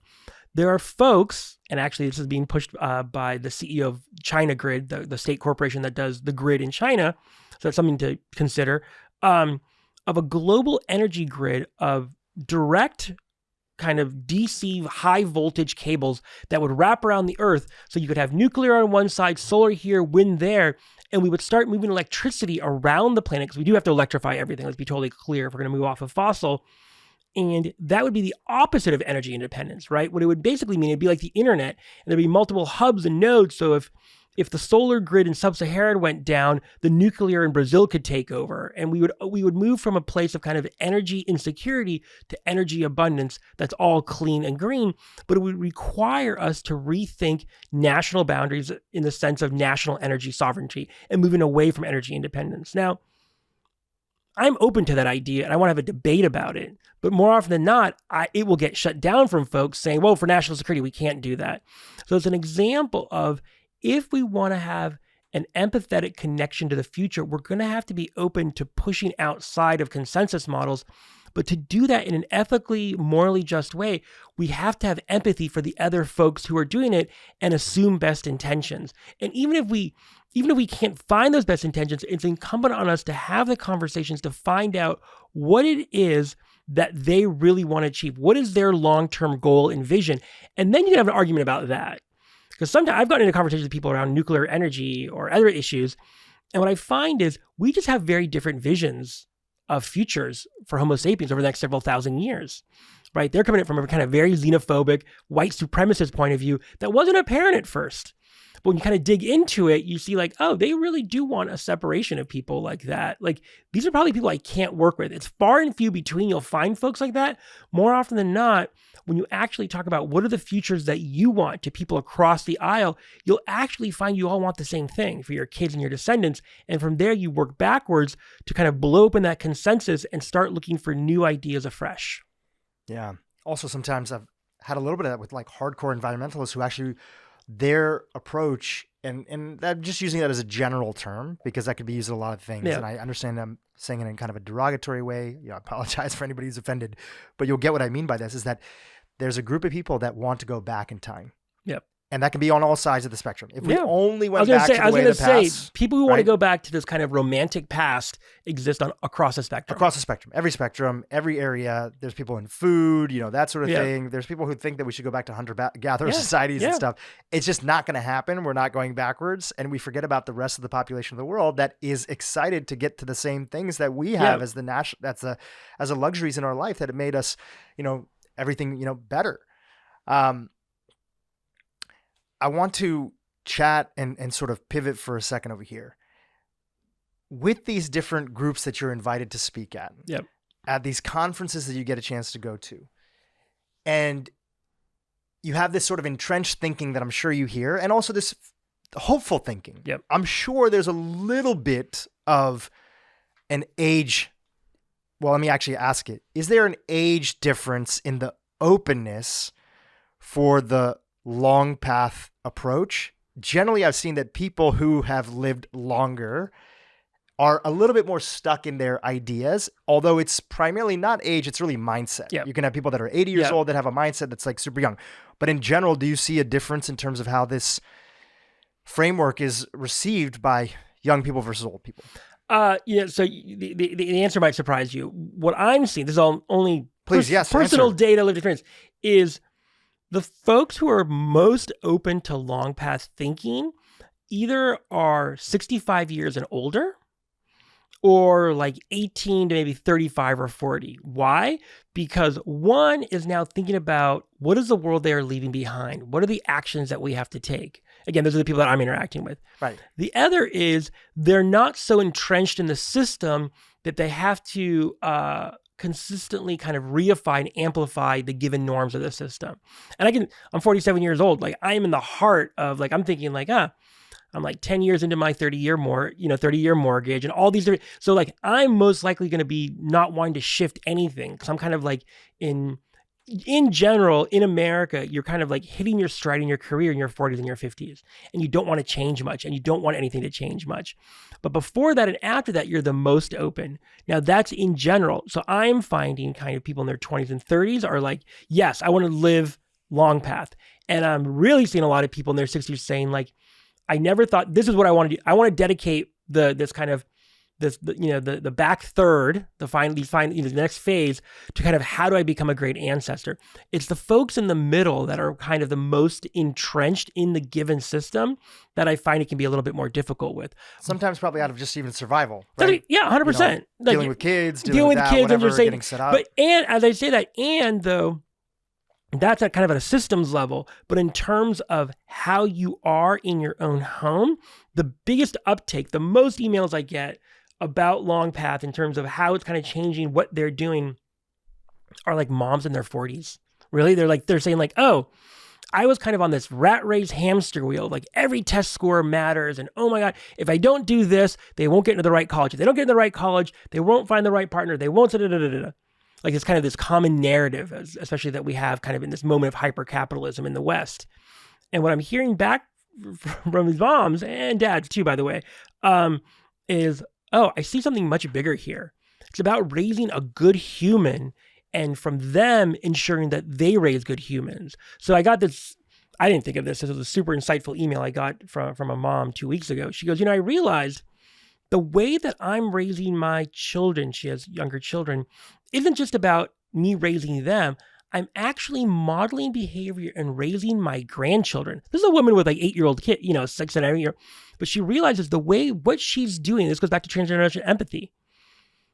Speaker 1: There are folks, and actually this is being pushed by the CEO of China Grid, the state corporation that does the grid in China. So that's something to consider, of a global energy grid of direct kind of DC high voltage cables that would wrap around the earth. So you could have nuclear on one side, solar here, wind there, and we would start moving electricity around the planet because we do have to electrify everything. Let's be totally clear if we're going to move off of fossil. And that would be the opposite of energy independence, right? What it would basically mean, it'd be like the internet, and there'd be multiple hubs and nodes. So if the solar grid in sub-Saharan went down, the nuclear in Brazil could take over. And we would move from a place of kind of energy insecurity to energy abundance that's all clean and green. But it would require us to rethink national boundaries in the sense of national energy sovereignty and moving away from energy independence. Now, I'm open to that idea and I want to have a debate about it. But more often than not, it will get shut down from folks saying, well, for national security, we can't do that. So it's an example of, if we want to have an empathetic connection to the future, we're going to have to be open to pushing outside of consensus models. But to do that in an ethically, morally just way, we have to have empathy for the other folks who are doing it and assume best intentions. And even if we can't find those best intentions, it's incumbent on us to have the conversations to find out what it is that they really want to achieve. What is their long-term goal and vision? And then you can have an argument about that. Because sometimes I've gotten into conversations with people around nuclear energy or other issues, and what I find is we just have very different visions of futures for Homo sapiens over the next several thousand years, right? They're coming at it from a kind of very xenophobic, white supremacist point of view that wasn't apparent at first. But when you kind of dig into it, you see like, oh, they really do want a separation of people like that. Like, these are probably people I can't work with. It's far and few between you'll find folks like that. More often than not, when you actually talk about what are the futures that you want to people across the aisle, you'll actually find you all want the same thing for your kids and your descendants. And from there, you work backwards to kind of blow open that consensus and start looking for new ideas afresh.
Speaker 2: Yeah. Also, sometimes I've had a little bit of that with like hardcore environmentalists who actually, their approach, and I'm just using that as a general term because that could be used in a lot of things. Yeah. And I understand I'm saying it in kind of a derogatory way. I apologize for anybody who's offended, but you'll get what I mean by this is that there's a group of people that want to go back in time.
Speaker 1: Yep.
Speaker 2: And that can be on all sides of the spectrum. If we
Speaker 1: Yeah.
Speaker 2: only
Speaker 1: I
Speaker 2: went
Speaker 1: was going
Speaker 2: back
Speaker 1: to say,
Speaker 2: to the way of the
Speaker 1: say,
Speaker 2: past,
Speaker 1: people who want to
Speaker 2: right?
Speaker 1: go back to this kind of romantic past exist across the spectrum.
Speaker 2: Across the spectrum, every area. There's people in food, that sort of
Speaker 1: Yeah.
Speaker 2: thing. There's people who think that we should go back to hunter-gatherer
Speaker 1: Yeah.
Speaker 2: societies
Speaker 1: Yeah.
Speaker 2: and stuff. It's just not going to happen. We're not going backwards. And we forget about the rest of the population of the world that is excited to get to the same things that we have as as a luxuries in our life that have made us, everything, better. I want to chat and sort of pivot for a second over here. With these different groups that you're invited to speak at, at these conferences that you get a chance to go to, and you have this sort of entrenched thinking that I'm sure you hear, and also this hopeful thinking. I'm sure there's a little bit of an age. Well, let me actually ask it. Is there an age difference in the openness for the Longpath approach? Generally, I've seen that people who have lived longer are a little bit more stuck in their ideas, although it's primarily not age, it's really mindset. You can have people that are 80 years old that have a mindset that's like super young. But in general, do you see a difference in terms of how this framework is received by young people versus old people?
Speaker 1: So the answer might surprise you. What I'm seeing, this is all only personal data, lived experience, is the folks who are most open to Longpath thinking either are 65 years and older or like 18 to maybe 35 or 40. Why? Because one is now thinking about what is the world they are leaving behind? What are the actions that we have to take? Again, those are the people that I'm interacting with.
Speaker 2: Right.
Speaker 1: The other is they're not so entrenched in the system that they have to consistently kind of reify and amplify the given norms of the system. And I'm 47 years old. Like I am in the heart of I'm thinking I'm like 10 years into my 30-year mortgage and all these different. So I'm most likely going to be not wanting to shift anything because I'm kind of in general, in America, you're kind of hitting your stride in your career in your 40s and your 50s, and you don't want to change much, and you don't want anything to change much. But before that and after that, you're the most open. Now, that's in general. So I'm finding kind of people in their 20s and 30s are yes, I want to live Longpath. And I'm really seeing a lot of people in their 60s saying I never thought this is what I want to do. I want to dedicate the back third, the next phase to kind of how do I become a great ancestor? It's the folks in the middle that are kind of the most entrenched in the given system that I find it can be a little bit more difficult with.
Speaker 2: Sometimes probably out of just even survival, right?
Speaker 1: Yeah, 100%.
Speaker 2: Dealing with kids, dealing with that,
Speaker 1: kids,
Speaker 2: whatever,
Speaker 1: and just saying,
Speaker 2: getting set up.
Speaker 1: But and as I say that, and though that's at kind of at a systems level, but in terms of how you are in your own home, the biggest uptake, the most emails I get about Longpath in terms of how it's kind of changing what they're doing are moms in their 40s. Really? They're saying oh, I was kind of on this rat race hamster wheel. Every test score matters. And oh my God, if I don't do this, they won't get into the right college. If they don't get into the right college, they won't find the right partner. They won't it's kind of this common narrative, especially that we have kind of in this moment of hyper-capitalism in the West. And what I'm hearing back from these moms and dads too, by the way, is, oh, I see something much bigger here. It's about raising a good human and from them ensuring that they raise good humans. So I got this, I didn't think of this. This was a super insightful email I got from a mom 2 weeks ago. She goes, I realized the way that I'm raising my children, she has younger children, isn't just about me raising them. I'm actually modeling behavior and raising my grandchildren. This is a woman with 8-year-old kid, 6 and 8 year. But she realizes what she's doing, this goes back to transgenerational empathy.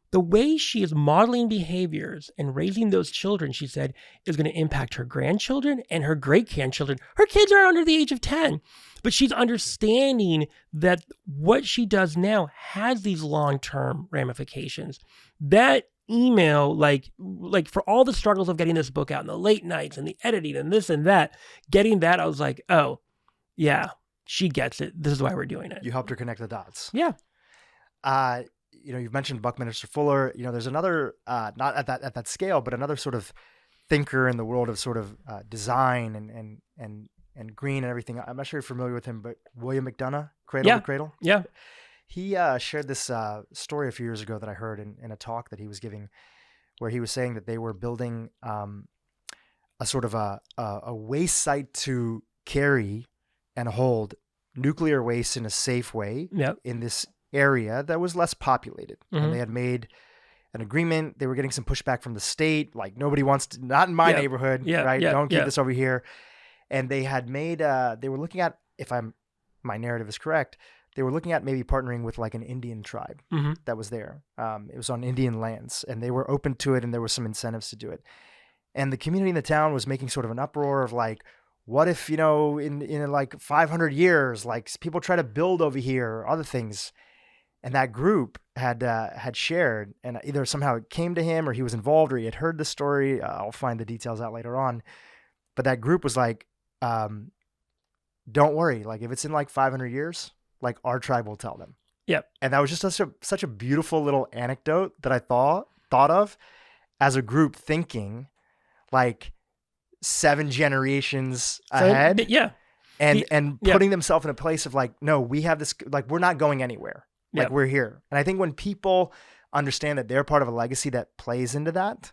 Speaker 1: The way she is modeling behaviors and raising those children, she said, is going to impact her grandchildren and her great-grandchildren. Her kids are under the age of 10, but she's understanding that what she does now has these long-term ramifications. That email, for all the struggles of getting this book out and the late nights and the editing and this and that, getting that, I was like, oh, yeah, she gets it. This is why we're doing it.
Speaker 2: You helped her connect the dots.
Speaker 1: Yeah.
Speaker 2: You've mentioned Buckminster Fuller. There's another, not at that scale, but another sort of thinker in the world of sort of design and green and everything. I'm not sure you're familiar with him, but William McDonough, Cradle to Cradle.
Speaker 1: Yeah.
Speaker 2: He shared this story a few years ago that I heard in a talk that he was giving, where he was saying that they were building a sort of a waste site to carry and hold nuclear waste in a safe way in this area that was less populated.
Speaker 1: Mm-hmm.
Speaker 2: And they had made an agreement. They were getting some pushback from the state. Like, nobody wants to, not in my neighborhood, right? Don't keep this over here. And they had made, they were looking at, my narrative is correct, they were looking at maybe partnering with like an Indian tribe that was there. It was on Indian lands, and they were open to it, and there were some incentives to do it. And the community in the town was making sort of an uproar of like, what if, in like 500 years, like people try to build over here or other things. And that group had shared, and either somehow it came to him or he was involved or he had heard the story. I'll find the details out later on. But that group was like, don't worry. Like, if it's in like 500 years, like, our tribe will tell them.
Speaker 1: Yep.
Speaker 2: And that was just such a beautiful little anecdote that I thought of as a group thinking like 7 generations ahead. And putting themselves in a place of like, no, we have this, like, we're not going anywhere. Like, we're here. And I think when people understand that they're part of a legacy that plays into that,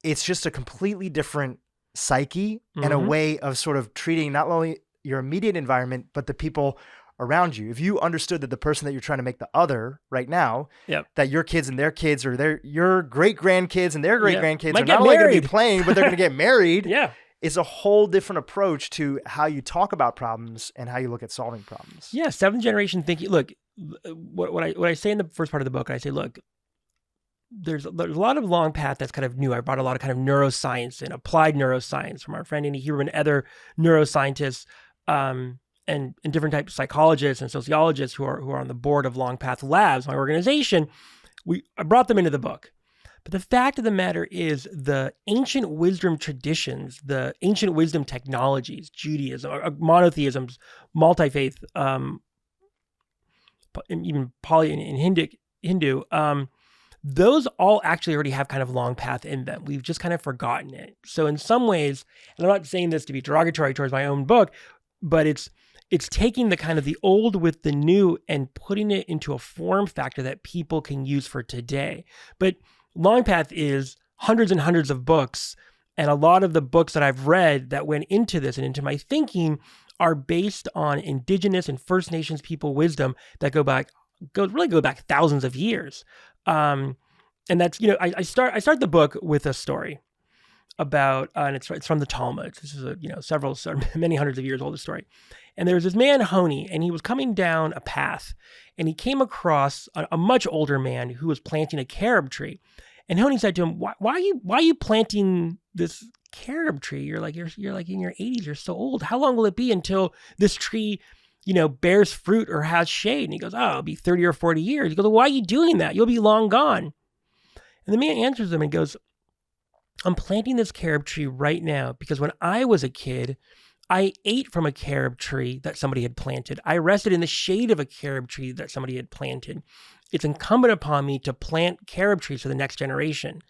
Speaker 2: it's just a completely different psyche and a way of sort of treating not only your immediate environment, but the people around you. If you understood that the person that you're trying to make the other right now, that your kids and their kids or your great grandkids and their great grandkids are not only going to be playing, but they're going to get married. It's a whole different approach to how you talk about problems and how you look at solving problems.
Speaker 1: Yeah. 7th generation thinking. Look, what I say in the first part of the book, I say, look, there's a lot of Longpath that's kind of new. I brought a lot of kind of neuroscience and applied neuroscience from our friend Andy Huberman, other neuroscientists, and different types of psychologists and sociologists who are on the board of Longpath Labs, my organization. I brought them into the book. But the fact of the matter is, the ancient wisdom traditions, the ancient wisdom technologies, Judaism, monotheisms, multi-faith, even poly and Hindu, those all actually already have kind of Longpath in them. We've just kind of forgotten it. So in some ways, and I'm not saying this to be derogatory towards my own book, but it's taking the kind of the old with the new and putting it into a form factor that people can use for today. But Longpath is hundreds and hundreds of books, and a lot of the books that I've read that went into this and into my thinking are based on indigenous and First Nations people wisdom that go back thousands of years. And that's, I start the book with a story about, and it's from the Talmud. This is many hundreds of years old story. And there was this man, Honi, and he was coming down a path, and he came across a much older man who was planting a carob tree. And Honi said to him, why are you planting this carob tree? You're like in your 80s, you're so old. How long will it be until this tree, bears fruit or has shade? And he goes, it'll be 30 or 40 years. He goes, well, why are you doing that? You'll be long gone. And the man answers him and goes, I'm planting this carob tree right now because when I was a kid, I ate from a carob tree that somebody had planted. I rested in the shade of a carob tree that somebody had planted. It's incumbent upon me to plant carob trees for the next generation.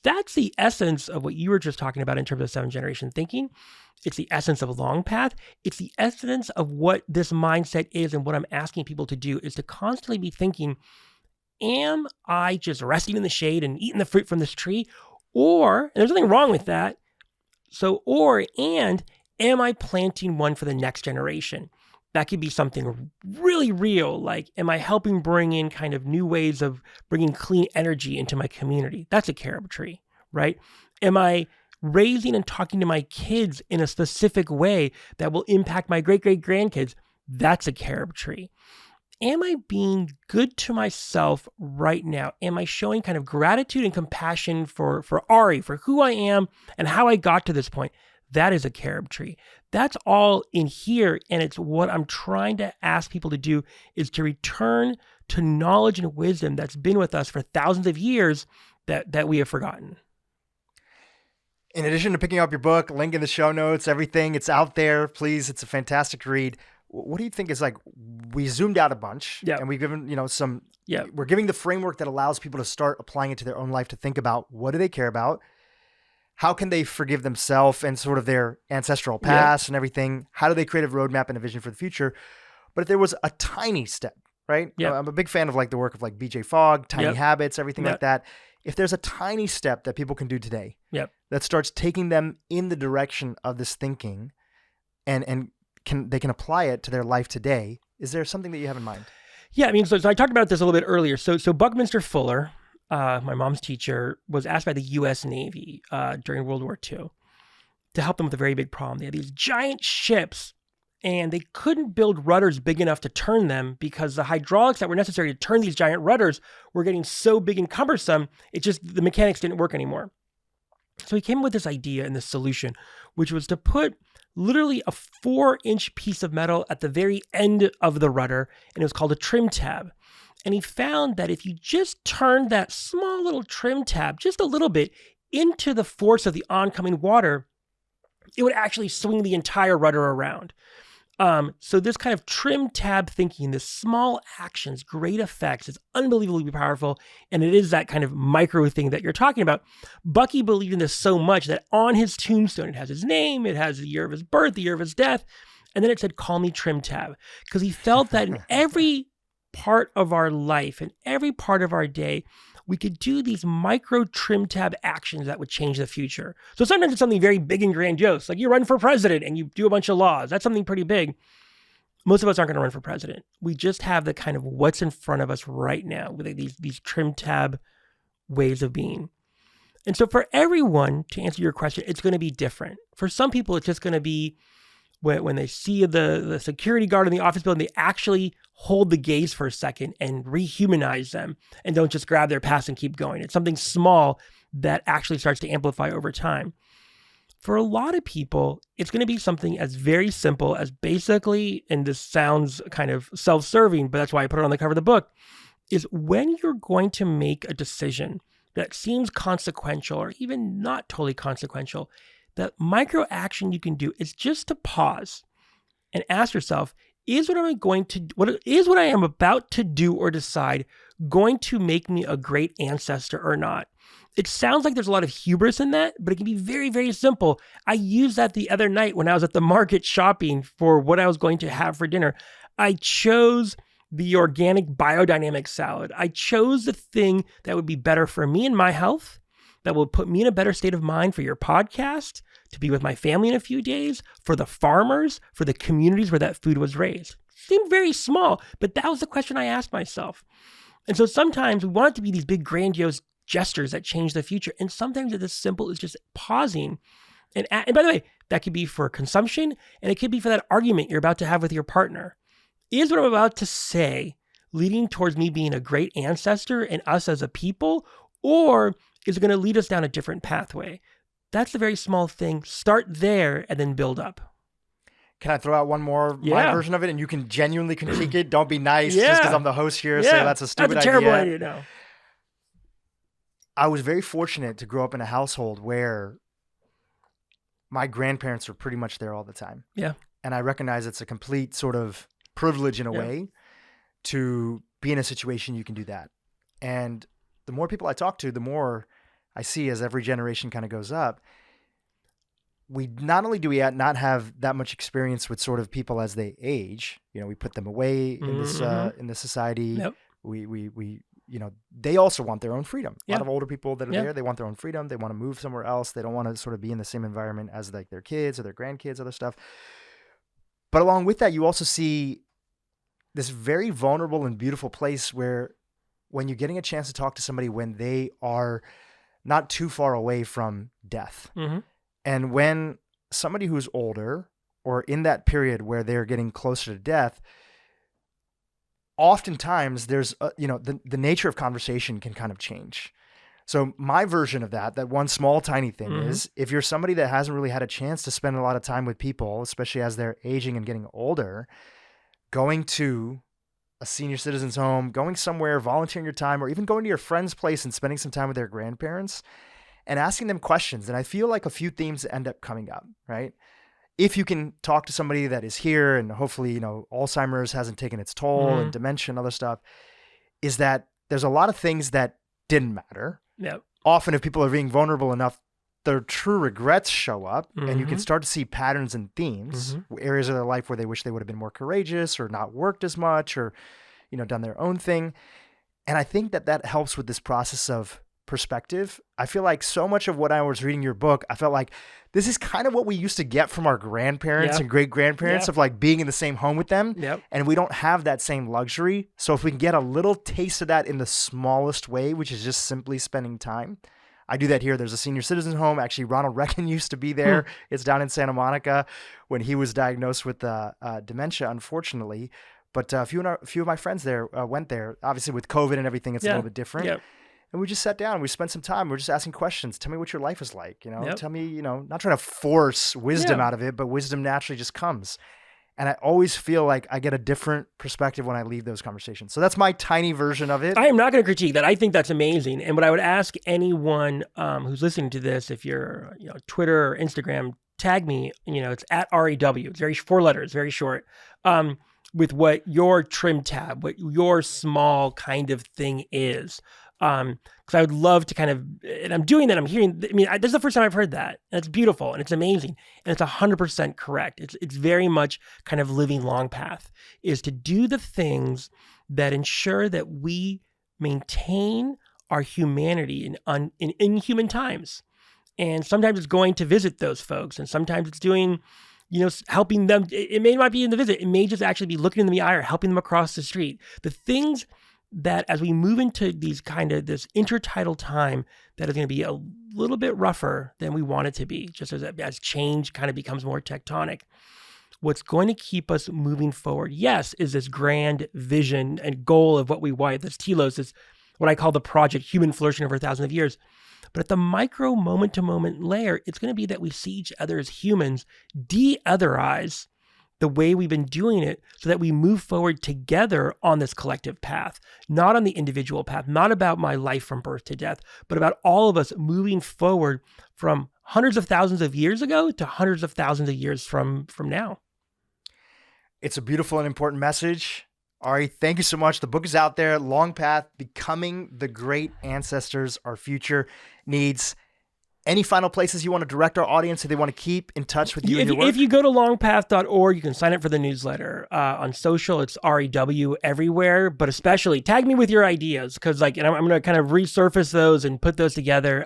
Speaker 1: That's the essence of what you were just talking about in terms of 7th generation thinking. It's the essence of Longpath. It's the essence of what this mindset is, and what I'm asking people to do is to constantly be thinking, am I just resting in the shade and eating the fruit from this tree? Or, and there's nothing wrong with that. And am I planting one for the next generation? That could be something really real, like, am I helping bring in kind of new ways of bringing clean energy into my community? That's a carob tree, right? Am I raising and talking to my kids in a specific way that will impact my great-great-grandkids? That's a carob tree. Am I being good to myself right now? Am I showing kind of gratitude and compassion for Ari, for who I am and how I got to this point? That is a carob tree. That's all in here. And it's what I'm trying to ask people to do is to return to knowledge and wisdom that's been with us for thousands of years that we have forgotten.
Speaker 2: In addition to picking up your book, link in the show notes, everything, it's out there. Please, it's a fantastic read. What do you think is, like, we zoomed out a bunch and we've given, we're giving the framework that allows people to start applying it to their own life, to think about what do they care about? How can they forgive themselves and sort of their ancestral past and everything? How do they create a roadmap and a vision for the future? But if there was a tiny step, right? I'm a big fan of the work of BJ Fogg, Tiny Habits, everything like that. If there's a tiny step that people can do today that starts taking them in the direction of this thinking, and they can apply it to their life today. Is there something that you have in mind?
Speaker 1: Yeah, I mean, so I talked about this a little bit earlier. So Buckminster Fuller, my mom's teacher, was asked by the U.S. Navy during World War II to help them with a very big problem. They had these giant ships, and they couldn't build rudders big enough to turn them because the hydraulics that were necessary to turn these giant rudders were getting so big and cumbersome, the mechanics didn't work anymore. So he came up with this idea and this solution, which was to put literally a 4-inch piece of metal at the very end of the rudder, and it was called a trim tab. And he found that if you just turned that small little trim tab just a little bit into the force of the oncoming water, it would actually swing the entire rudder around. So this kind of trim tab thinking, this small actions, great effects, is unbelievably powerful. And it is that kind of micro thing that you're talking about. Bucky believed in this so much that on his tombstone, it has his name, it has the year of his birth, the year of his death. And then it said, "Call me trim tab." Because he felt that in every part of our life and every part of our day, we could do these micro trim tab actions that would change the future. So sometimes it's something very big and grandiose, like you run for president and you do a bunch of laws. That's something pretty big. Most of us aren't going to run for president. We just have the kind of what's in front of us right now with these trim tab ways of being. And so for everyone, to answer your question, it's going to be different. For some people, it's just going to be when they see the security guard in the office building, they actually hold the gaze for a second and rehumanize them and don't just grab their pass and keep going. It's something small that actually starts to amplify over time. For a lot of people, it's going to be something as very simple as basically, and this sounds kind of self-serving, but that's why I put it on the cover of the book, is when you're going to make a decision that seems consequential or even not totally consequential, that micro action you can do is just to pause and ask yourself, is what I am about to do or decide going to make me a great ancestor or not? It sounds like there's a lot of hubris in that, but it can be very, very simple. I used that the other night when I was at the market shopping for what I was going to have for dinner. I chose the organic biodynamic salad. I chose the thing that would be better for me and my health, that will put me in a better state of mind for your podcast, to be with my family in a few days, for the farmers, for the communities where that food was raised. Seemed very small, but that was the question I asked myself. And so sometimes we want it to be these big grandiose gestures that change the future. And sometimes it's as simple as just pausing. And by the way, that could be for consumption, and it could be for that argument you're about to have with your partner. Is what I'm about to say leading towards me being a great ancestor and us as a people, or is it going to lead us down a different pathway? That's a very small thing. Start there and then build up.
Speaker 2: Can I throw out one more my version of it, and you can genuinely critique it? Don't be nice just because I'm the host here. Say that's a stupid idea.
Speaker 1: That's a terrible idea. No.
Speaker 2: I was very fortunate to grow up in a household where my grandparents were pretty much there all the time.
Speaker 1: Yeah.
Speaker 2: And I recognize it's a complete sort of privilege in a way to be in a situation you can do that. And the more people I talk to, the more I see as every generation kind of goes up, we not only do we not have that much experience with sort of people as they age, we put them away in this society.
Speaker 1: Yep.
Speaker 2: We they also want their own freedom. A lot of older people that are there, they want their own freedom. They want to move somewhere else. They don't want to sort of be in the same environment as like their kids or their grandkids, other stuff. But along with that, you also see this very vulnerable and beautiful place where when you're getting a chance to talk to somebody when they are not too far away from death. Mm-hmm. And when somebody who's older or in that period where they're getting closer to death, oftentimes there's, the nature of conversation can kind of change. So my version of that one small tiny thing is, if you're somebody that hasn't really had a chance to spend a lot of time with people, especially as they're aging and getting older, going to a senior citizen's home, going somewhere, volunteering your time, or even going to your friend's place and spending some time with their grandparents and asking them questions. And I feel like a few themes end up coming up, right? If you can talk to somebody that is here and hopefully, Alzheimer's hasn't taken its toll and dementia and other stuff, is that there's a lot of things that didn't matter.
Speaker 1: Yep.
Speaker 2: Often if people are being vulnerable enough, their true regrets show up and you can start to see patterns and themes, areas of their life where they wish they would have been more courageous or not worked as much or, done their own thing. And I think that helps with this process of perspective. I feel like so much of what I was reading your book, I felt like this is kind of what we used to get from our grandparents and great grandparents of like being in the same home with them. And we don't have that same luxury. So if we can get a little taste of that in the smallest way, which is just simply spending time. I do that here. There's a senior citizen home. Actually, Ronald Reagan used to be there. It's down in Santa Monica when he was diagnosed with dementia, unfortunately. But a few of my friends there went there. Obviously, with COVID and everything, it's a little bit different. And we just sat down. We spent some time. We're just asking questions. Tell me what your life is like. Tell me. Not trying to force wisdom out of it, but wisdom naturally just comes. And I always feel like I get a different perspective when I leave those conversations. So that's my tiny version of it.
Speaker 1: I am not going to critique that. I think that's amazing. And what I would ask anyone who's listening to this, if you're Twitter or Instagram, tag me. It's at REW. It's 4 letters, very short. With what your trim tab, what your small kind of thing is. Because I would love to kind of, and I'm doing that, I'm hearing, this is the first time I've heard that. And it's beautiful and it's amazing. And it's 100% correct. It's very much kind of living Longpath, is to do the things that ensure that we maintain our humanity in inhuman times. And sometimes it's going to visit those folks. And sometimes it's doing, helping them. It may not be in the visit. It may just actually be looking them in the eye or helping them across the street. The things that as we move into this intertidal time that is going to be a little bit rougher than we want it to be, just as change kind of becomes more tectonic, what's going to keep us moving forward, yes, is this grand vision and goal of what we want, this telos, this what I call the project, human flourishing over thousands of years. But at the micro moment-to-moment layer, it's going to be that we see each other as humans, de-otherize the way we've been doing it so that we move forward together on this collective path, not on the individual path, not about my life from birth to death, but about all of us moving forward from hundreds of thousands of years ago to hundreds of thousands of years from now.
Speaker 2: It's a beautiful and important message. Ari, thank you so much. The book is out there, Longpath, Becoming the Great Ancestors Our Future Needs. Any final places you want to direct our audience if they want to keep in touch with you and your work?
Speaker 1: If you go to longpath.org, you can sign up for the newsletter. On social, it's REW everywhere, but especially tag me with your ideas because I'm going to kind of resurface those and put those together.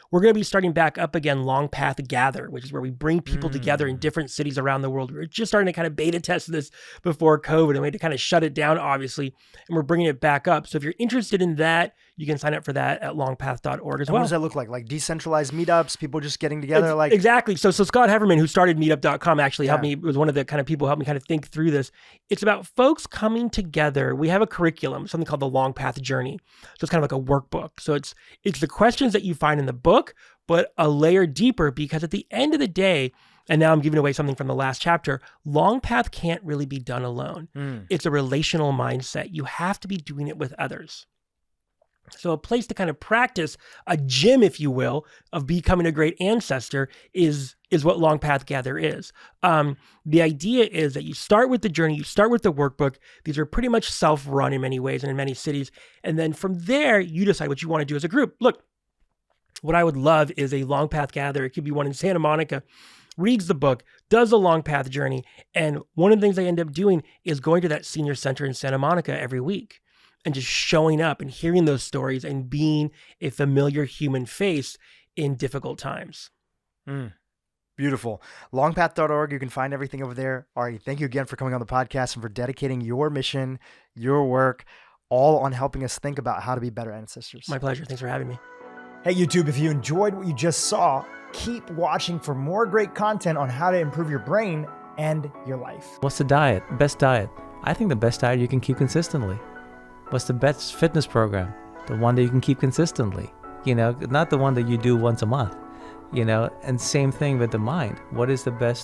Speaker 1: We're going to be starting back up again, Longpath Gather, which is where we bring people together in different cities around the world. We were just starting to kind of beta test this before COVID, and we had to kind of shut it down, obviously, and we're bringing it back up. So if you're interested in that, you can sign up for that at longpath.org as well.
Speaker 2: What does that look like? Like decentralized meetups, people just getting together?
Speaker 1: Exactly. So Scott Heverman, who started meetup.com, actually helped me, was one of the kind of people who helped me kind of think through this. It's about folks coming together. We have a curriculum, something called the Longpath Journey. So it's kind of like a workbook. So it's the questions that you find in the book, but a layer deeper, because at the end of the day, and now I'm giving away something from the last chapter, Longpath can't really be done alone. It's a relational mindset. You have to be doing it with others. So a place to kind of practice, a gym, if you will, of becoming a great ancestor is what Longpath Gather is. The idea is that you start with the journey, you start with the workbook. These are pretty much self-run in many ways and in many cities. And then from there, you decide what you want to do as a group. Look, what I would love is a Longpath Gather. It could be one in Santa Monica, reads the book, does a Longpath journey. And one of the things I end up doing is going to that senior center in Santa Monica every week and just showing up and hearing those stories and being a familiar human face in difficult times.
Speaker 2: Beautiful. Longpath.org. You can find everything over there. Ari, thank you again for coming on the podcast and for dedicating your mission, your work, all on helping us think about how to be better ancestors.
Speaker 1: My pleasure. Thanks for having me.
Speaker 2: Hey, YouTube, if you enjoyed what you just saw, keep watching for more great content on how to improve your brain and your life.
Speaker 3: What's the diet? Best diet? I think the best diet you can keep consistently. What's the best fitness program? The one that you can keep consistently, not the one that you do once a month, and same thing with the mind. What is the best